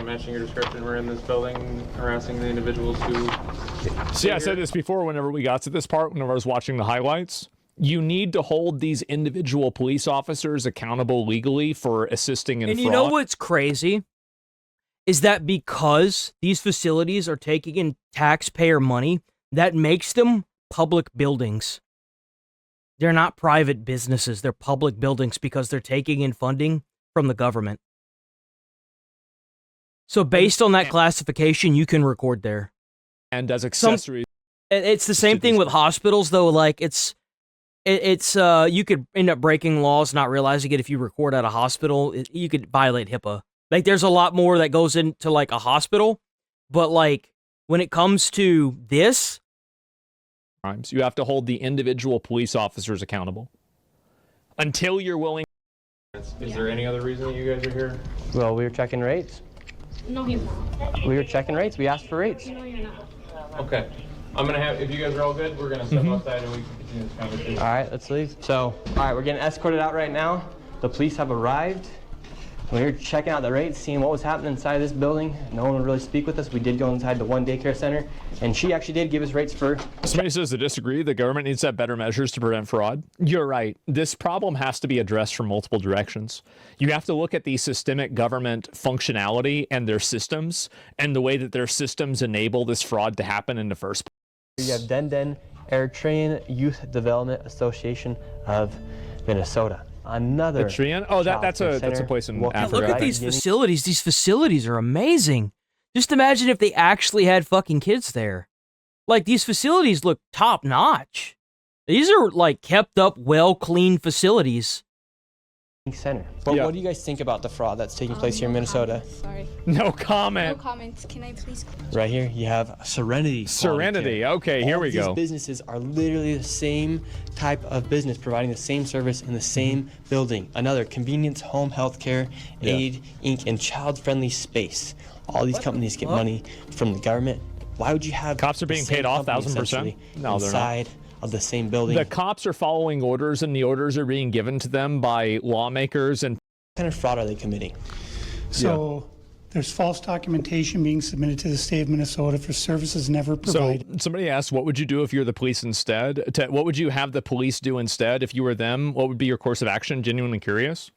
matching your description, we're in this building harassing the individuals who... See, I said this before whenever we got to this part, whenever I was watching the highlights. You need to hold these individual police officers accountable legally for assisting in fraud. And you know what's crazy? Is that because these facilities are taking in taxpayer money, that makes them public buildings. They're not private businesses. They're public buildings because they're taking in funding from the government. So based on that classification, you can record there. And as accessories. It's the same thing with hospitals, though. Like, it's you could end up breaking laws, not realizing it if you record at a hospital. You could violate HIPAA. Like, there's a lot more that goes into, like, a hospital. But, like, when it comes to this... You have to hold the individual police officers accountable. Until you're willing Is there any other reason that you guys are here? Well, we were checking rates. No, you're not. We were checking rates. We asked for rates. No, you're not. Okay. I'm gonna have, if you guys are all good, we're gonna step outside and we can continue this conversation. All right, let's leave. So, all right, we're getting escorted out right now. The police have arrived. We were checking out the rates, seeing what was happening inside this building. No one would really speak with us. We did go inside the one daycare center, and she actually did give us rates for... Somebody says to disagree. The government needs to have better measures to prevent fraud. You're right. This problem has to be addressed from multiple directions. You have to look at the systemic government functionality and their systems and the way that their systems enable this fraud to happen in the first place. You have Den Eritrean Youth Development Association of Minnesota. Another Eritrean? Oh, that's a place in Africa. Look at these facilities. These facilities are amazing. Just imagine if they actually had fucking kids there. Like, these facilities look top notch. These are like kept up, well cleaned facilities. Center. But what do you guys think about the fraud that's taking place here in Minnesota? Sorry. No comment. No comments. Can I please? Right here, you have Serenity. Serenity. Okay, here we go. These businesses are literally the same type of business, providing the same service in the same building. Another Convenience Home Healthcare, Aid Inc., and Child Friendly Space. All these companies get money from the government. Why would you have cops are being paid off 1,000%? No, they're not. Of the same building. The cops are following orders, and the orders are being given to them by lawmakers. And what kind of fraud are they committing? So there's false documentation being submitted to the state of Minnesota for services never provided. So somebody asked, what would you do if you're the police instead? What would you have the police do instead if you were them? What would be your course of action? Genuinely curious.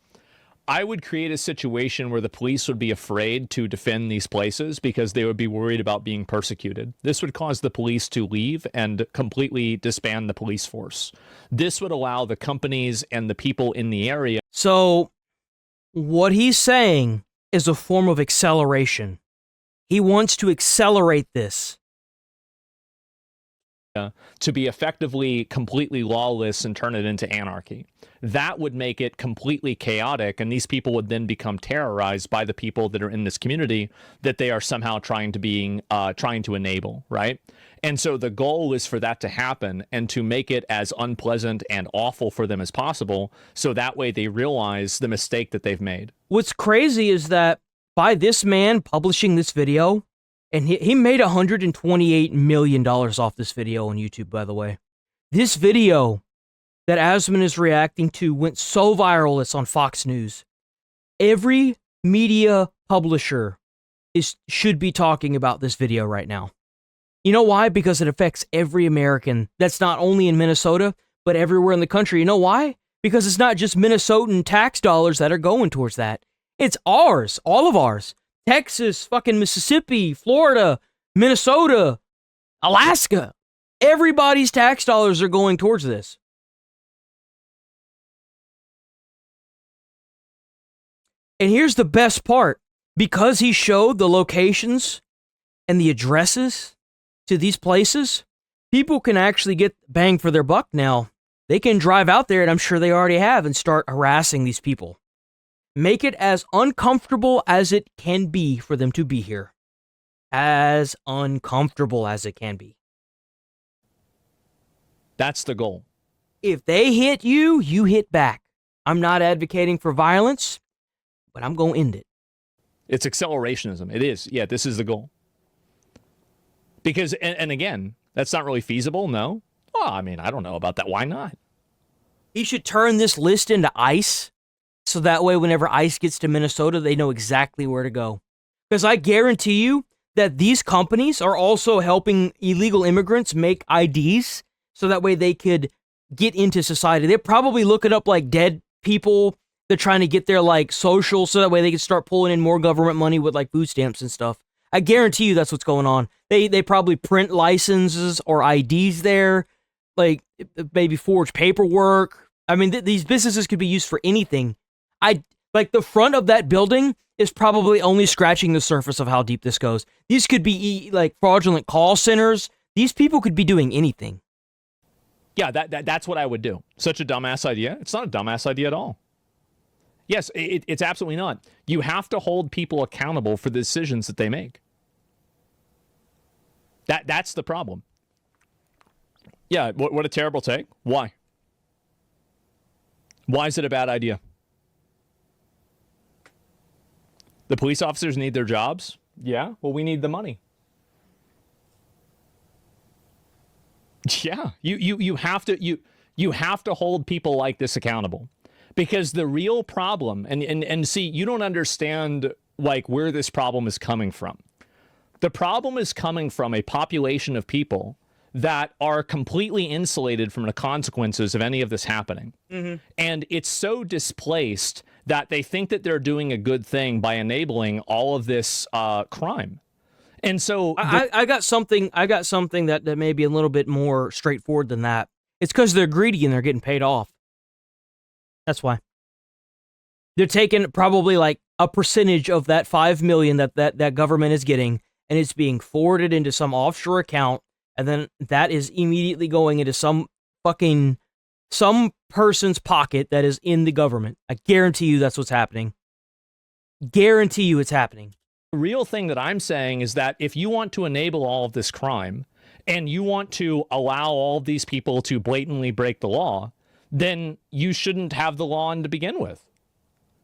I would create a situation where the police would be afraid to defend these places because they would be worried about being persecuted. This would cause the police to leave and completely disband the police force. This would allow the companies and the people in the area. So, what he's saying is a form of acceleration. He wants to accelerate this. To be effectively completely lawless and turn it into anarchy. That would make it completely chaotic, and these people would then become terrorized by the people that are in this community that they are somehow trying to enable, right? And so the goal is for that to happen and to make it as unpleasant and awful for them as possible, so that way they realize the mistake that they've made. What's crazy is that by this man publishing this video, and he made $128 million off this video on YouTube, by the way. This video that Asman is reacting to went so viral, it's on Fox News. Every media publisher should be talking about this video right now. You know why? Because it affects every American. That's not only in Minnesota, but everywhere in the country. You know why? Because it's not just Minnesotan tax dollars that are going towards that. It's ours, all of ours. Texas, fucking Mississippi, Florida, Minnesota, Alaska. Everybody's tax dollars are going towards this. And here's the best part. Because he showed the locations and the addresses to these places, people can actually get bang for their buck now. They can drive out there, and I'm sure they already have, and start harassing these people. Make it as uncomfortable as it can be for them to be here. As uncomfortable as it can be. That's the goal. If they hit you, you hit back. I'm not advocating for violence, but I'm going to end it. It's accelerationism. It is. Yeah, this is the goal. Because, and again, that's not really feasible, no? Well, I mean, I don't know about that. Why not? He should turn this list into ICE. So that way, whenever ICE gets to Minnesota, they know exactly where to go. Because I guarantee you that these companies are also helping illegal immigrants make IDs so that way they could get into society. They're probably looking up like dead people. They're trying to get their like social so that way they can start pulling in more government money with like food stamps and stuff. I guarantee you that's what's going on. They probably print licenses or IDs there, like maybe forge paperwork. I mean, these businesses could be used for anything. Like the front of that building is probably only scratching the surface of how deep this goes. These could be like fraudulent call centers. These people could be doing anything. Yeah, that's what I would do. Such a dumbass idea. It's not a dumbass idea at all. Yes, it's absolutely not. You have to hold people accountable for the decisions that they make. That's the problem. Yeah, what a terrible take. Why? Why is it a bad idea? The police officers need their jobs. Yeah. Well, we need the money. Yeah. You have to hold people like this accountable, because the real problem, and see, you don't understand like where this problem is coming from. The problem is coming from a population of people that are completely insulated from the consequences of any of this happening. And it's so displaced that they think that they're doing a good thing by enabling all of this crime. And so I got something that may be a little bit more straightforward than that. It's because they're greedy and they're getting paid off. That's why. They're taking probably like a percentage of that $5 million that government is getting, and it's being forwarded into some offshore account, and then that is immediately going into some person's pocket that is in the government. I guarantee you that's what's happening. Guarantee you it's happening. The real thing that I'm saying is that if you want to enable all of this crime and you want to allow all of these people to blatantly break the law, then you shouldn't have the law to begin with.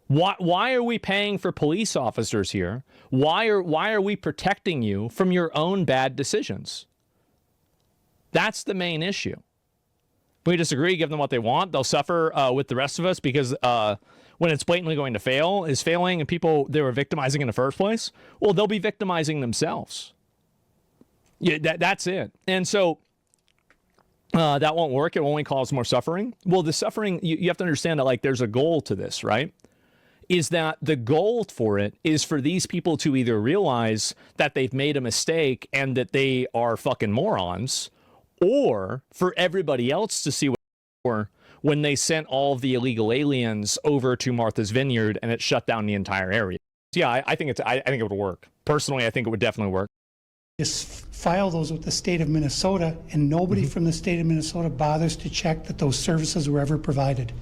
Why are we paying for police officers here? Why are we protecting you from your own bad decisions? That's the main issue. We disagree, give them what they want. They'll suffer with the rest of us, because when it's blatantly going to fail, is failing, and people they were victimizing in the first place, well, they'll be victimizing themselves. Yeah, that's it. And so that won't work. It will only cause more suffering. Well, the suffering, you have to understand that like there's a goal to this, right? Is that the goal for it is for these people to either realize that they've made a mistake and that they are fucking morons, or for everybody else to see what when they sent all of the illegal aliens over to Martha's Vineyard and it shut down the entire area. Yeah, I think it would work. Personally, I think it would definitely work. Just file those with the state of Minnesota, and nobody from the state of Minnesota bothers to check that those services were ever provided.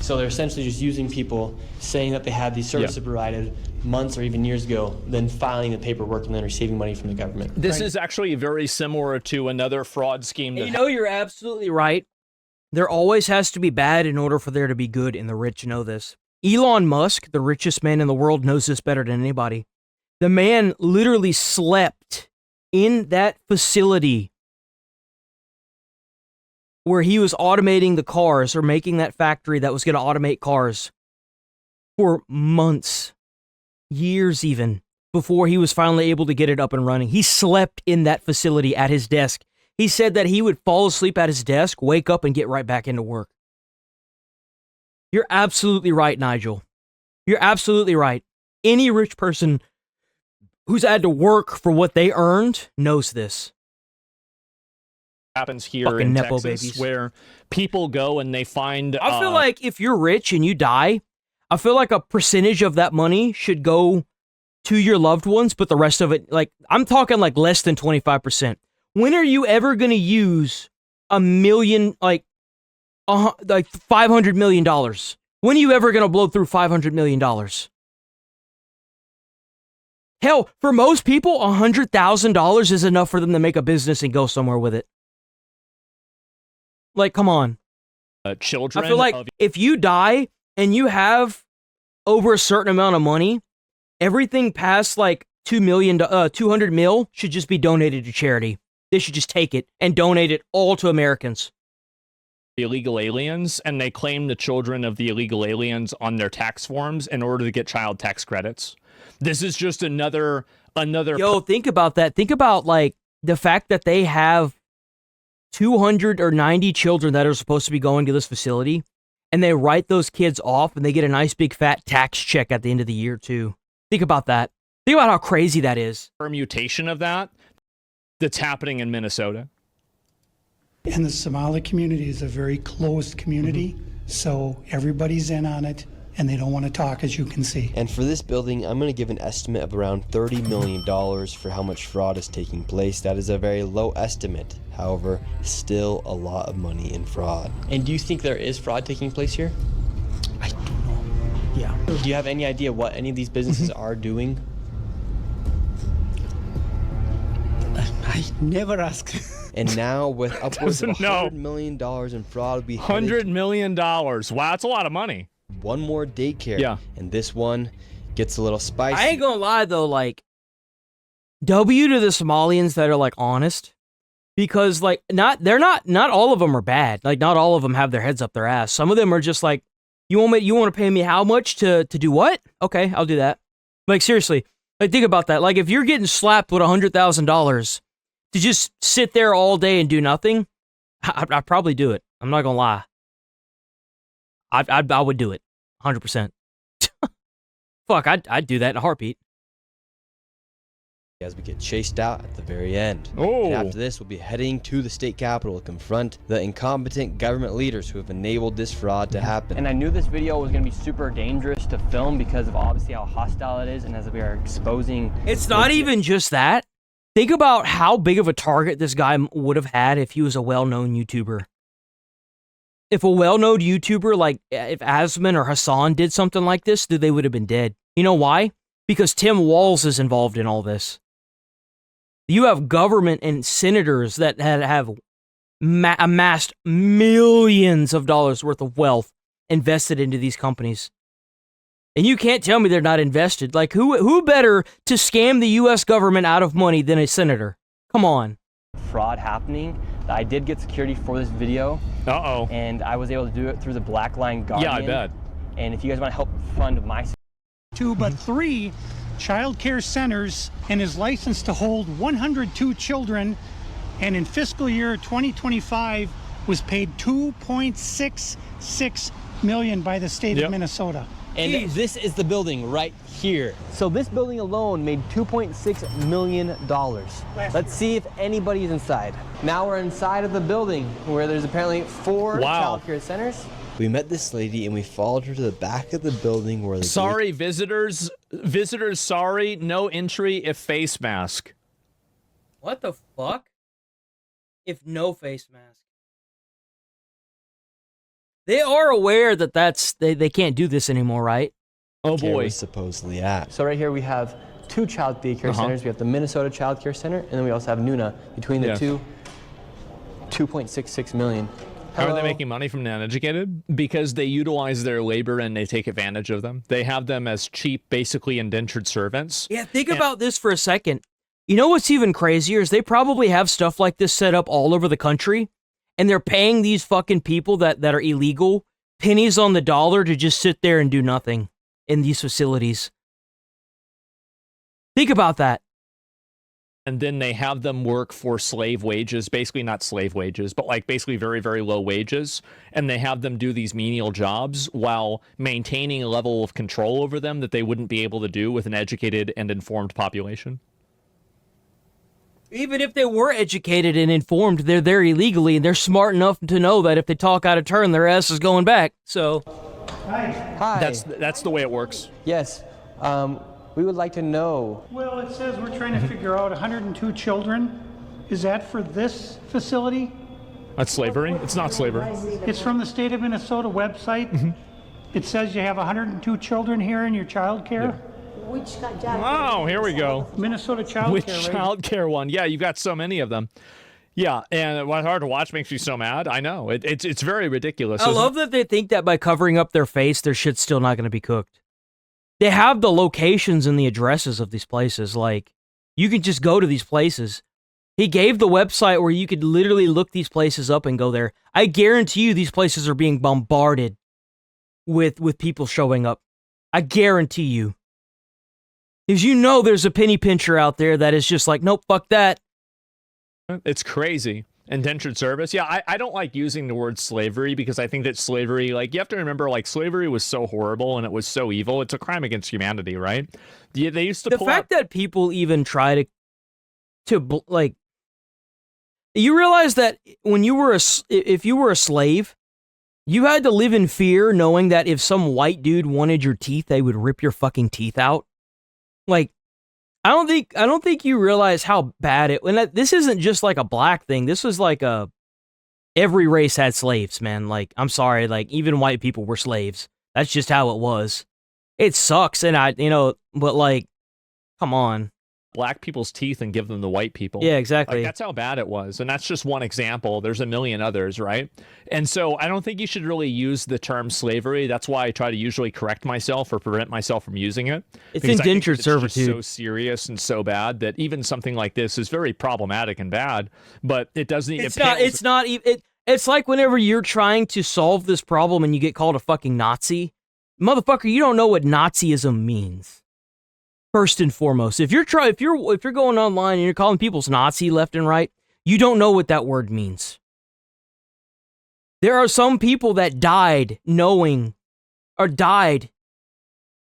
So they're essentially just using people, saying that they had these services provided months or even years ago, then filing the paperwork and then receiving money from the government. This is actually very similar to another fraud scheme. You know, you're absolutely right. There always has to be bad in order for there to be good, and the rich know this. Elon Musk, the richest man in the world, knows this better than anybody. The man literally slept in that facility where he was automating the cars, or making that factory that was going to automate cars, for months, years even, before he was finally able to get it up and running. He slept in that facility at his desk. He said that he would fall asleep at his desk, wake up, and get right back into work. You're absolutely right, Nigel. You're absolutely right. Any rich person who's had to work for what they earned knows this. Happens here Fucking in Nepo Texas, babies. where people go and they find... I feel like if you're rich and you die, I feel like a percentage of that money should go to your loved ones, but the rest of it, like, I'm talking like less than 25%. When are you ever going to use $1 million, like $500 million? When are you ever going to blow through $500 million? Hell, for most people, $100,000 is enough for them to make a business and go somewhere with it. Like, come on. Children. I feel like if you die and you have over a certain amount of money, everything past like 200 mil should just be donated to charity. They should just take it and donate it all to Americans. Illegal aliens, and they claim the children of the illegal aliens on their tax forms in order to get child tax credits. This is just another. Yo, think about that. Think about like the fact that they have 290 children that are supposed to be going to this facility, and they write those kids off, and they get a nice big fat tax check at the end of the year too. Think about that. Think about how crazy that is. Permutation of that's happening in Minnesota. And the Somali community is a very closed community, so everybody's in on it, and they don't want to talk, as you can see. And for this building, I'm going to give an estimate of around $30 million for how much fraud is taking place. That is a very low estimate. However, still a lot of money in fraud. And do you think there is fraud taking place here? I don't know. Yeah. Do you have any idea what any of these businesses are doing? I never ask. And now with upwards of Doesn't $100 million in fraud, we $100 million. Wow, that's a lot of money. one more daycare. Yeah. And this one gets a little spicy. I ain't gonna lie though, like, W to the Somalians that are like honest, because like not all of them are bad. Like not all of them have their heads up their ass. Some of them are just like, you want to pay me how much to do what? Okay, I'll do that. Like seriously, like think about that. Like if you're getting slapped with $100,000 to just sit there all day and do nothing, I'd probably do it. I'm not gonna lie. I would do it, 100%. Fuck, I'd do that in a heartbeat. As we get chased out at the very end. Oh. And after this, we'll be heading to the state capitol to confront the incompetent government leaders who have enabled this fraud to happen. And I knew this video was going to be super dangerous to film because of obviously how hostile it is, and as we are exposing... It's not even just that. Think about how big of a target this guy would have had if he was a well-known YouTuber. If a well-known YouTuber, like if Asman or Hassan did something like this, they would have been dead. You know why? Because timwalz is involved in all this. You have government and senators that have amassed millions of dollars worth of wealth invested into these companies. And you can't tell me they're not invested. Like, who better to scam the U.S. government out of money than a senator? Come on. Fraud happening. I did get security for this video. Uh-oh. And I was able to do it through the Black Line Guardian. Yeah, I bet. And if you guys want to help fund my... 2, but 3 child care centers, and is licensed to hold 102 children, and in fiscal year 2025 was paid $2.66 million by the state of Minnesota. And this is the building right here. So this building alone made $2.6 million. Let's see if anybody's inside. Now we're inside of the building where there's apparently 4 child care centers. We met this lady and we followed her to the back of the building where the... Sorry, visitors, sorry, no entry if face mask. What the fuck? If no face mask. They are aware that they can't do this anymore, right? Oh boy. Was supposedly at. So right here we have 2 child daycare centers. We have the Minnesota Child Care Center, and then we also have Nuna. Between the two, $2.66 million. How are they making money from the uneducated? Because they utilize their labor and they take advantage of them. They have them as cheap, basically indentured servants. Yeah, think about this for a second. You know what's even crazier is they probably have stuff like this set up all over the country, and they're paying these fucking people that are illegal pennies on the dollar to just sit there and do nothing in these facilities. Think about that. And then they have them work for slave wages, basically not slave wages, but like basically very, very low wages. And they have them do these menial jobs while maintaining a level of control over them that they wouldn't be able to do with an educated and informed population. Even if they were educated and informed, they're there illegally, and they're smart enough to know that if they talk out of turn, their ass is going back. So, Hi. That's the way it works. Yes. We would like to know. Well, it says we're trying to figure out 102 children. Is that for this facility? That's slavery? It's not slavery. It's from the state of Minnesota website. It says you have 102 children here in your child care. Which Oh, here we go. Minnesota child Which care. child care one? Yeah, you've got so many of them. Yeah, and what's hard to watch makes me so mad. I know. It's very ridiculous. I love that they think that by covering up their face, their shit's still not going to be cooked. They have the locations and the addresses of these places. Like, you can just go to these places. He gave the website where you could literally look these places up and go there. I guarantee you these places are being bombarded with people showing up. I guarantee you. Because you know there's a penny pincher out there that is just like, nope, fuck that. It's crazy. Indentured service. Yeah, I don't like using the word slavery because I think that slavery, like, you have to remember, like, slavery was so horrible and it was so evil. It's a crime against humanity, right? They used to the fact that people even try to like, you realize that when you were if you were a slave, you had to live in fear knowing that if some white dude wanted your teeth, they would rip your fucking teeth out. Like, I don't think you realize how bad it. And this isn't just like a black thing. This was like every race had slaves, man. Like, I'm sorry, like even white people were slaves. That's just how it was. It sucks, and but like, come on. black people's teeth and give them to white people. Yeah, exactly. Like, that's how bad it was. And that's just one example. There's a million others, right? And so I don't think you should really use the term slavery. That's why I try to usually correct myself or prevent myself from using it. It's indentured servitude. It's so serious and so bad that even something like this is very problematic and bad, but it doesn't... It's not even... It's like whenever you're trying to solve this problem and you get called a fucking Nazi. Motherfucker, you don't know what Nazism means. First and foremost, if you're going online and you're calling people's Nazi left and right, you don't know what that word means. There are some people that died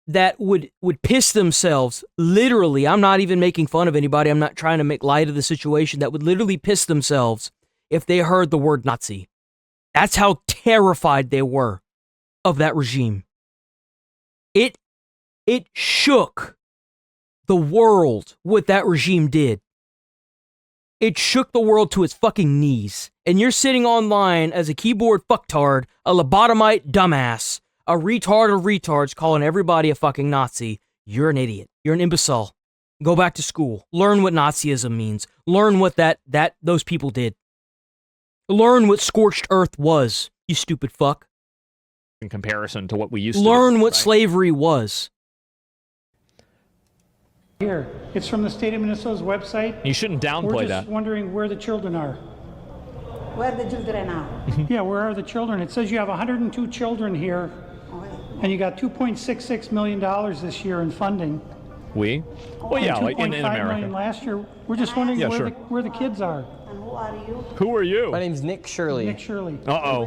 that would piss themselves, literally. I'm not even making fun of anybody. I'm not trying to make light of the situation. That would literally piss themselves if they heard the word Nazi. That's how terrified they were of that regime. It shook the world what that regime did. It shook the world to its fucking knees. And you're sitting online as a keyboard fucktard, a lobotomite dumbass, a retard of retards calling everybody a fucking Nazi. You're an idiot. You're an imbecile. Go back to school. Learn what Nazism means. Learn what those people did. Learn what scorched earth was, you stupid fuck. In comparison to what we used to learn do, what right? slavery was. Here, it's from the state of Minnesota's website. You shouldn't downplay We're that. just wondering where the children are. Where the children are? Yeah, where are the children? It says you have 102 children here, and you got $2.66 million this year in funding. We? Well, yeah, like in $2.5 America. million last year. We're just wondering Yeah, where, sure. where the kids are. And who are you? Who are you? My name's Nick Shirley. Nick Shirley. Uh-oh.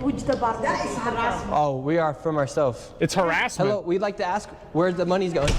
Which department? That is harassment. Oh, we are from ourselves. It's harassment. Hello, we'd like to ask where the money's going.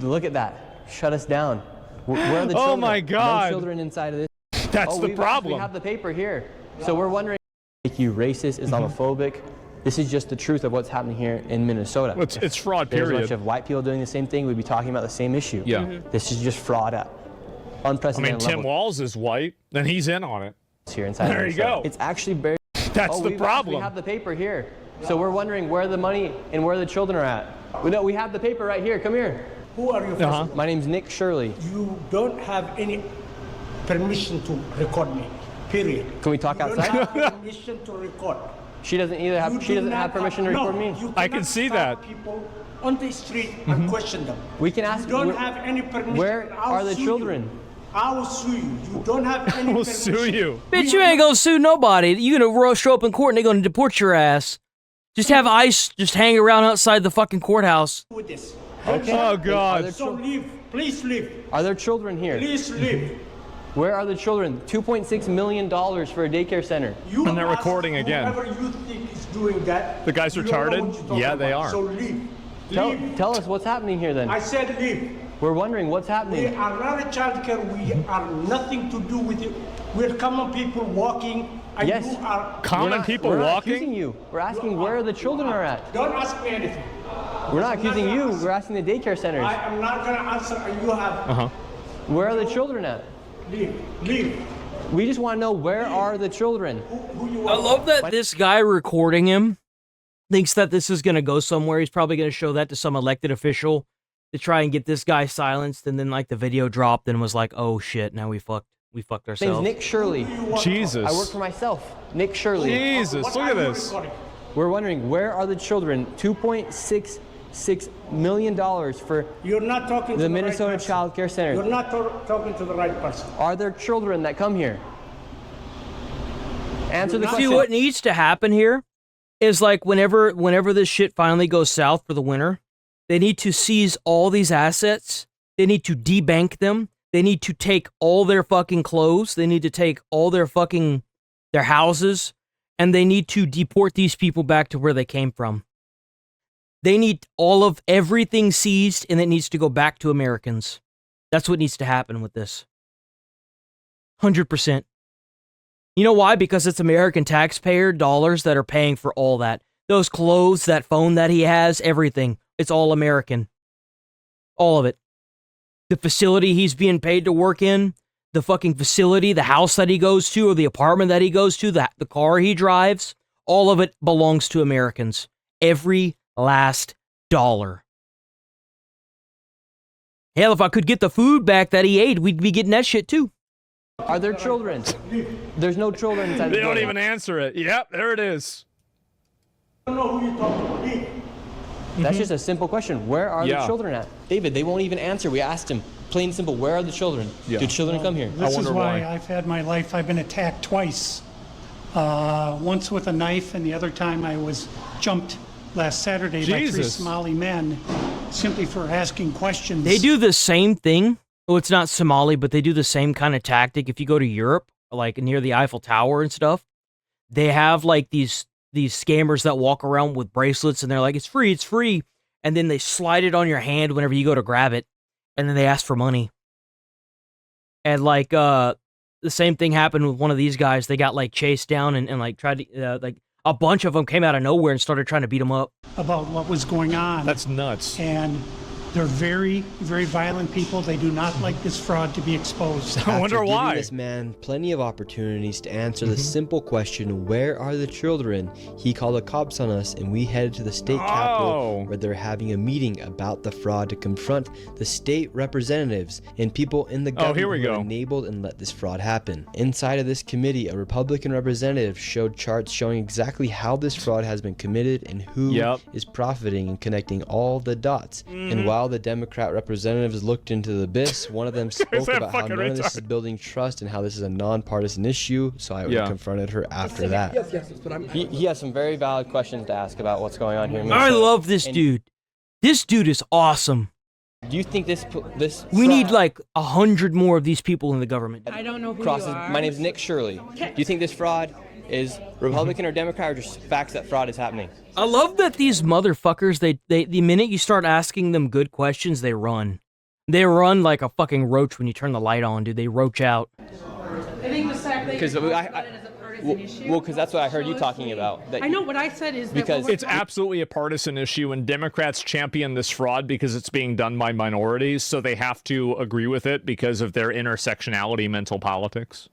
Look at that. Shut us down. Where are the children? Oh my God. No children inside of this. That's the problem. We have the paper here. So we're wondering, make you racist, Islamophobic. This is just the truth of what's happening here in Minnesota. It's fraud, There's a period. bunch of white people doing the same thing, we'd be talking about the same issue. Yeah. This is just fraud at I mean, unprecedented Tim level Walz is white, and he's in on it. here inside There you Minnesota. go. It's actually very... That's the problem. We have the paper here. So we're wondering where the money and where the children are at. We have the paper right here. Come here. Who are you? My name's Nick Shirley. You don't have any permission to record me. Period. Can we talk You outside? don't have permission to record. She doesn't either have. She doesn't have permission to record me. You I can cannot see stop that. People on the street and question them. We can ask. You don't have any permission. Where I'll are the sue children? You. I will sue you. You don't have any We'll permission. sue you. Bitch, you ain't gonna sue nobody. You gonna show up in court and they're gonna deport your ass. Just have ICE just hang around outside the fucking courthouse. With this. Okay. Oh, God. So leave. Please leave. Are there children here? Please leave. Where are the children? $2.6 million for a daycare center. You And they're ask recording again. Whoever you think is doing that. The guy's you don't know retarded? what you're talking Yeah, they about. are. So leave. Leave. Tell us what's happening here then. I said leave. We're wondering what's We happening. are not a childcare. We are nothing to do with it. We're common people walking. And Yes. You are. Common people We're not walking? accusing you. We're asking where the children are at. Don't ask me anything. We're not accusing you. We're asking the daycare centers. I am not going to answer. You have. Uh-huh. Where are the children at? Leave. Leave. We just want to know where are the children. Who you I are. love that this guy recording him thinks that this is gonna go somewhere. He's probably gonna show that to some elected official to try and get this guy silenced, and then like the video dropped and was like, oh shit, now we fucked My name's ourselves. Nick Shirley. Jesus. I work for myself. Nick Shirley. Jesus, What look are at you this. recording? We're wondering where are the children? $2.66 million for You're not talking to the the Minnesota right person. Childcare You're Center. not talking to the right person. Are there children that come here? Answer the See, question. what needs to happen here is like whenever this shit finally goes south for the winter, they need to seize all these assets. They need to debank them. They need to take all their fucking clothes. They need to take all their houses, and they need to deport these people back to where they came from. They need all of everything seized, and it needs to go back to Americans. That's what needs to happen with this. 100%. You know why? Because it's American taxpayer dollars that are paying for all that. Those clothes, that phone that he has, everything. It's all American. All of it. The facility he's being paid to work in, the fucking facility, the house that he goes to, or the apartment that he goes to, the car he drives, all of it belongs to Americans. Every last dollar. Hell, if I could get the food back that he ate, we'd be getting that shit too. Are there children? There's no children inside the They don't building. even answer it. Yep, there it is. I don't know who you're talking to. That's just a simple question. Where are the Yeah. children at? David, they won't even answer. We asked him, plain and simple, where are the children? Yeah. Do children come here? This is wonder why why. I've had my life. I've been attacked twice. Once with a knife, and the other time I was jumped last Saturday by 3 Jesus. Somali men simply for asking questions. They do the same thing. Well, it's not Somali, but they do the same kind of tactic. If you go to Europe, like near the Eiffel Tower and stuff, they have like these scammers that walk around with bracelets, and they're like, it's free. And then they slide it on your hand whenever you go to grab it, and then they ask for money. And like, the same thing happened with one of these guys. They got like chased down and like tried to, like a bunch of them came out of nowhere and started trying to beat them up. about what was going on. That's nuts. And they're very, very violent people. They do not like this fraud to be exposed. I wonder After why. giving this man plenty of opportunities to answer the simple question, where are the children? He called the cops on us, and we headed to the state capitol where they're having a meeting about the fraud to confront the state representatives and people in the government here we who go. enabled and let this fraud happen. Inside of this committee, a Republican representative showed charts showing exactly how this fraud has been committed and who is profiting and connecting all the dots. And while the Democrat representatives looked into the abyss, one of them spoke about how none of this is building trust and how this is a nonpartisan issue, so I confronted her after that. He has some very valid questions to ask about what's going on here in I Minnesota. love this dude. This dude is awesome. Do you think this We need like 100 more of these people in the government. I don't know who crosses? you are. My name's Nick Shirley. Do you think this fraud is Republican or Democrat, or just facts that fraud is happening? I love that these motherfuckers, they the minute you start asking them good questions, they run. They run like a fucking roach when you turn the light on, dude. They roach out. I think the fact that Because you talked about it as a partisan issue. because that's what I heard you talking about. That I know what I said is that because It's absolutely a partisan issue, and Democrats champion this fraud because it's being done by minorities, so they have to agree with it because of their intersectionality mental politics.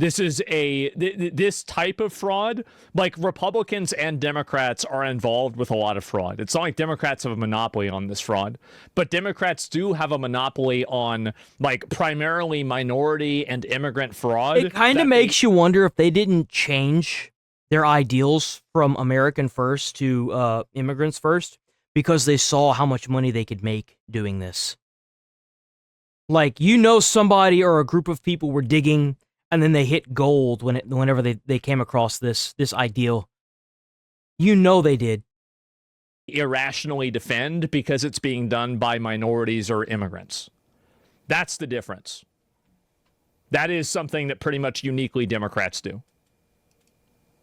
This is this type of fraud, like Republicans and Democrats are involved with a lot of fraud. It's not like Democrats have a monopoly on this fraud, but Democrats do have a monopoly on like primarily minority and immigrant fraud. It kind of makes you wonder if they didn't change their ideals from American first to immigrants first because they saw how much money they could make doing this. Like, somebody or a group of people were digging, and then they hit gold whenever they came across this ideal. They did. Irrationally defend because it's being done by minorities or immigrants. That's the difference. That is something that pretty much uniquely Democrats do.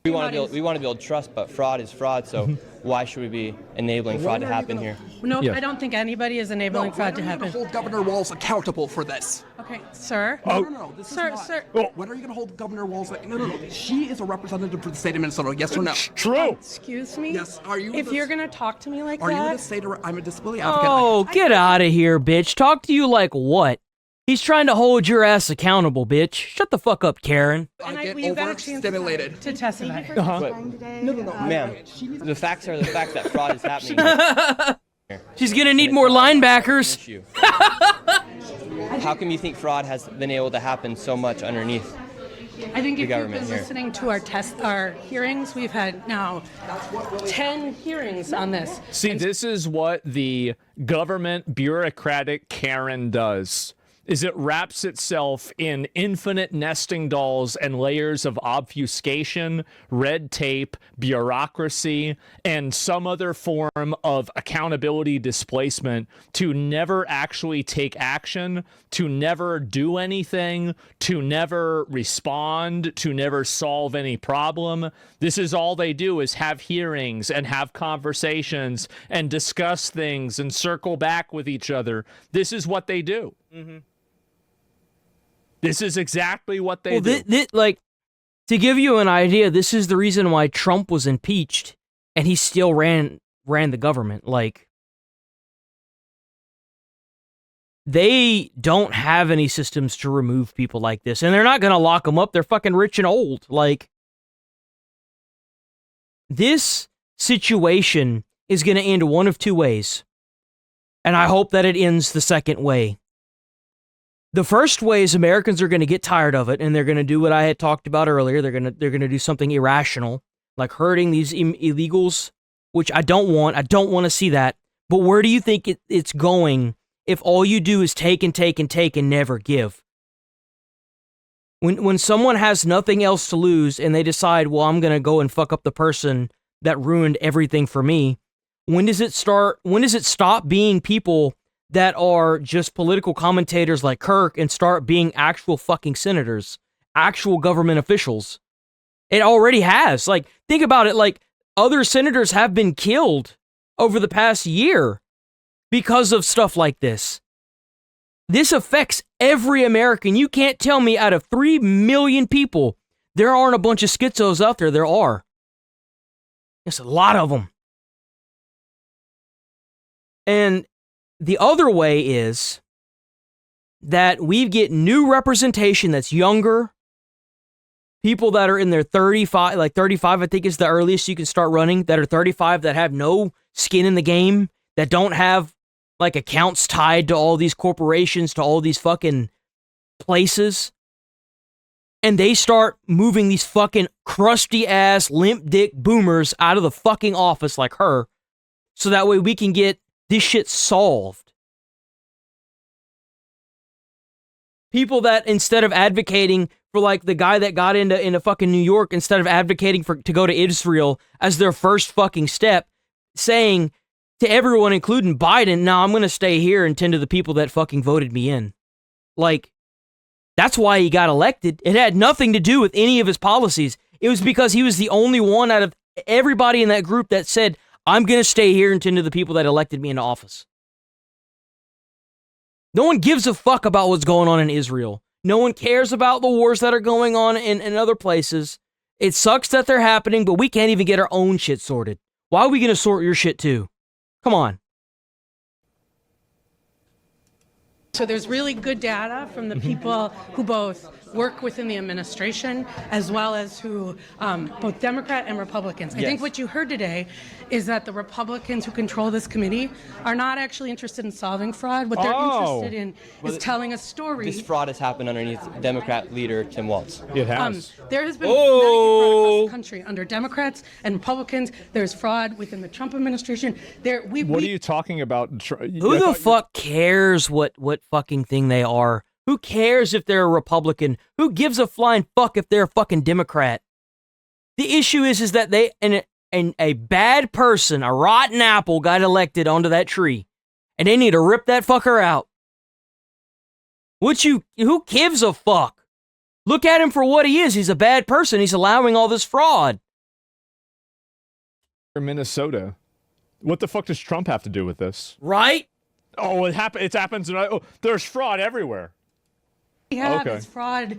we want to build trust, but fraud is fraud. So why should we be enabling fraud to happen here? No, I don't think anybody is enabling fraud to happen. Hold Governor Walz accountable for this. Okay, sir. No. This Sir, is not. sir. When are you going to hold Governor Walz? No. She is a representative for the state of Minnesota. Yes or no? True. Excuse me? Yes. Are you? If you're going to talk to me like Are you that. going to say to her, I'm a disability advocate? Oh, get out of here, bitch. Talk to you like what? He's trying to hold your ass accountable, bitch. Shut the fuck up, Karen. And I get we've got a chance overstimulated. to testify. No, ma'am. The facts are the facts that fraud is happening. She's gonna need more linebackers. Issue. How come you think fraud has been able to happen so much underneath? I think if you've government been here. listening to our hearings, we've had now 10 hearings on this. See, this is what the government bureaucratic Karen does. Is it wraps itself in infinite nesting dolls and layers of obfuscation, red tape, bureaucracy, and some other form of accountability displacement to never actually take action, to never do anything, to never respond, to never solve any problem. This is all they do is have hearings and have conversations and discuss things and circle back with each other. This is what they do. Mm-hmm. This is exactly what they do. Like, to give you an idea, this is the reason why Trump was impeached, and he still ran the government. Like, they don't have any systems to remove people like this, and they're not gonna lock them up. They're fucking rich and old. Like, this situation is gonna end one of two ways. And I hope that it ends the second way. The first way is Americans are going to get tired of it, and they're going to do what I had talked about earlier. They're going to do something irrational, like hurting these illegals, which I don't want. I don't want to see that. But where do you think it's going if all you do is take and take and take and never give? When someone has nothing else to lose and they decide, well, I'm going to go and fuck up the person that ruined everything for me, when does it stop being people that are just political commentators like Kirk and start being actual fucking senators, actual government officials? It already has. Like, think about it. Like, other senators have been killed over the past year because of stuff like this. This affects every American. You can't tell me out of 3 million people, there aren't a bunch of schizos out there. There are. There's a lot of them. And the other way is that we get new representation that's younger. People that are in their 35, like 35, I think is the earliest you can start running, that are 35, that have no skin in the game, that don't have like accounts tied to all these corporations, to all these fucking places. And they start moving these fucking crusty ass, limp dick boomers out of the fucking office like her. So that way we can get this shit solved. People that instead of advocating for like the guy that got into fucking New York, instead of advocating to go to Israel as their first fucking step, saying to everyone, including Biden, "No, I'm going to stay here and tend to the people that fucking voted me in." Like, that's why he got elected. It had nothing to do with any of his policies. It was because he was the only one out of everybody in that group that said, "I'm going to stay here and tend to the people that elected me into office." No one gives a fuck about what's going on in Israel. No one cares about the wars that are going on in other places. It sucks that they're happening, but we can't even get our own shit sorted. Why are we going to sort your shit too? Come on. So there's really good data from the people who both work within the administration as well as who, both Democrat and Republicans. I think what you heard today is that the Republicans who control this committee are not actually interested in solving fraud. What they're interested in is telling a story. This fraud has happened underneath Democrat leader Tim Walz. It has. There has been fraud across the country under Democrats and Republicans. There's fraud within the Trump administration. What are you talking about? Who the fuck cares what fucking thing they are? Who cares if they're a Republican? Who gives a flying fuck if they're a fucking Democrat? The issue is that they and a bad person, a rotten apple, got elected onto that tree, and they need to rip that fucker out. Who gives a fuck? Look at him for what he is. He's a bad person. He's allowing all this fraud. Minnesota. What the fuck does Trump have to do with this? Right? Oh, it happens. Oh, there's fraud everywhere. Yeah, it's fraud.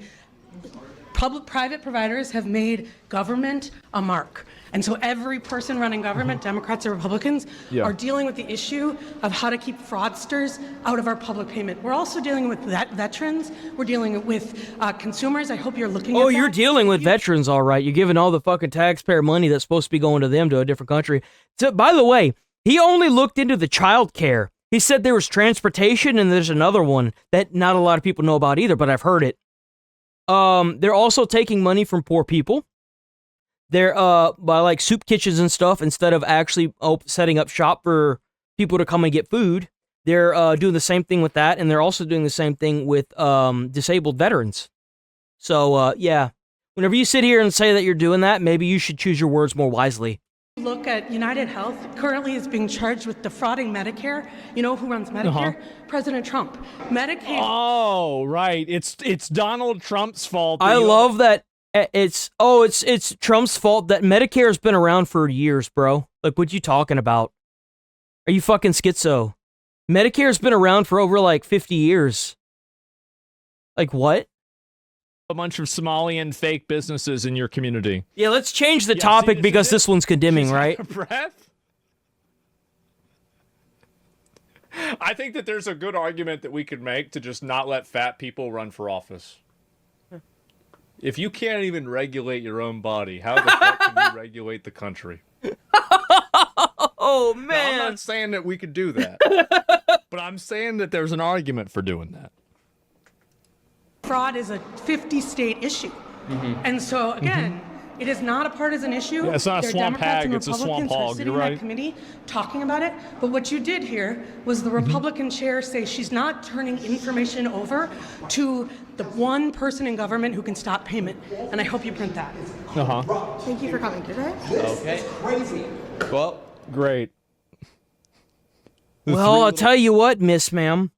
Private providers have made government a mark. And so every person running government, Democrats or Republicans, are dealing with the issue of how to keep fraudsters out of our public payment. We're also dealing with veterans. We're dealing with consumers. I hope you're looking at that. Oh, you're dealing with veterans, all right. You're giving all the fucking taxpayer money that's supposed to be going to them to a different country. So, by the way, he only looked into the Childcare. He said there was transportation, and there's another one that not a lot of people know about either, but I've heard it. They're also taking money from poor people. They're by like soup kitchens and stuff, instead of actually setting up shop for people to come and get food. They're doing the same thing with that, and they're also doing the same thing with disabled veterans. So yeah, whenever you sit here and say that you're doing that, maybe you should choose your words more wisely. Look at United Health, currently is being charged with defrauding Medicare. You know who runs Medicare? President Trump. Medicaid. Oh, right. It's Donald Trump's fault. I love that. It's Trump's fault that Medicare's been around for years, bro. Like, what you talking about? Are you fucking schizo? Medicare's been around for over like 50 years. Like, what? A bunch of Somalian fake businesses in your community. Yeah, let's change the topic because this one's condemning, right? Breath? I think that there's a good argument that we could make to just not let fat people run for office. If you can't even regulate your own body, how the fuck can you regulate the country? Oh, man. Now, I'm not saying that we could do that. But I'm saying that there's an argument for doing that. Fraud is a 50-state issue. And so, again, it is not a partisan issue. Yeah, it's not a There are swamp Democrats hag, and it's a swamp Republicans who are hog. sitting You're in right. that committee talking about it. But what you did here was the Republican chair say she's not turning information over to the one person in government who can stop payment. And I hope you print that. Thank you for coming today. Okay. Crazy. Well, Great. Well, I'll tell you what, Miss Ma'am.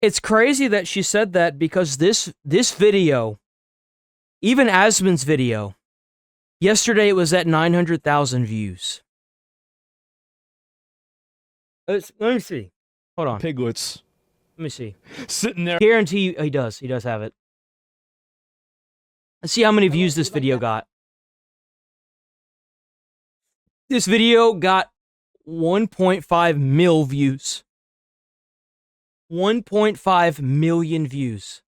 It's crazy that she said that because this video, even Asman's video, yesterday it was at 900,000 views. Let me see. Hold on. Piglets. Let me see. Sitting there. Guarantee you, he does. He does have it. Let's see how many views this video got. This video got 1.5 mil views. 1.5 million views.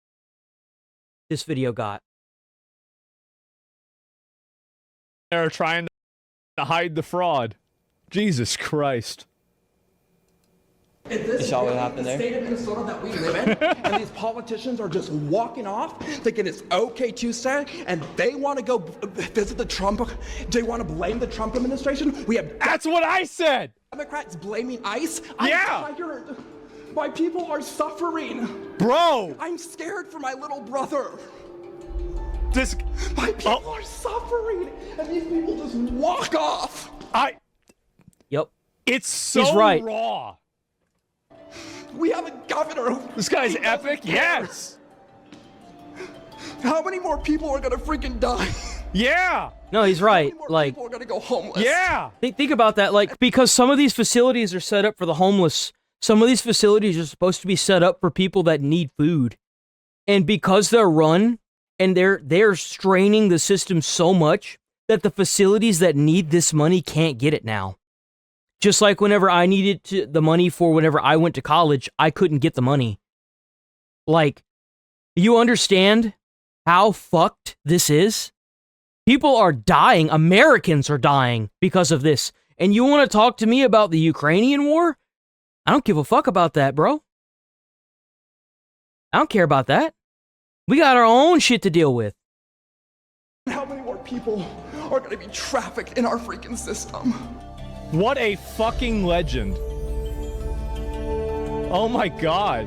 This video got. They're trying to hide the fraud. Jesus Christ. Is saw what happened the there? state of Minnesota that we live in, and these politicians are just walking off, thinking it's okay Tuesday, and they want to go visit the Trump. They want to blame the Trump administration. We have That's what I said. Democrats blaming ICE. Yeah. I'm tired. My people are suffering. Bro. I'm scared for my little brother. This. My people are suffering, and these people just walk off. Yep. It's so He's right. raw. We have a governor. This guy's epic. Yes. How many more people are gonna freaking die? Yeah. No, he's right. Like, People are gonna go homeless. Yeah. think about that. Like, because some of these facilities are set up for the homeless. Some of these facilities are supposed to be set up for people that need food. And because they're run and they're straining the system so much that the facilities that need this money can't get it now. Just like whenever I needed the money for whenever I went to college, I couldn't get the money. Like, you understand how fucked this is? People are dying. Americans are dying because of this. And you want to talk to me about the Ukrainian war? I don't give a fuck about that, bro. I don't care about that. We got our own shit to deal with. How many more people are gonna be trafficked in our freaking system? What a fucking legend. Oh my god.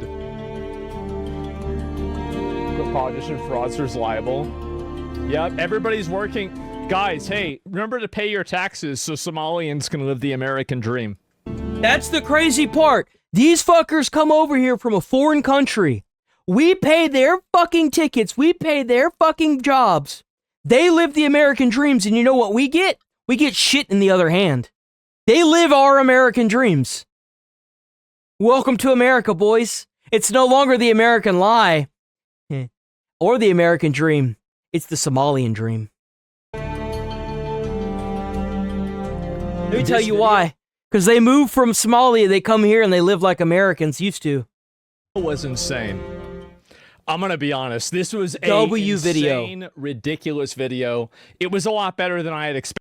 The politician fraudsters liable. Yep, everybody's working. Guys, hey, remember to pay your taxes so Somalians can live the American dream. That's the crazy part. These fuckers come over here from a foreign country. We pay their fucking tickets. We pay their fucking jobs. They live the American dreams, and you know what we get? We get shit in the other hand. They live our American dreams. Welcome to America, boys. It's no longer the American lie or the American dream. It's the Somalian dream. Let me tell you why. Because they move from Somalia, they come here and they live like Americans used to. It was insane. I'm gonna be honest. This was a W video. insane, ridiculous video. It was a lot better than I had expected.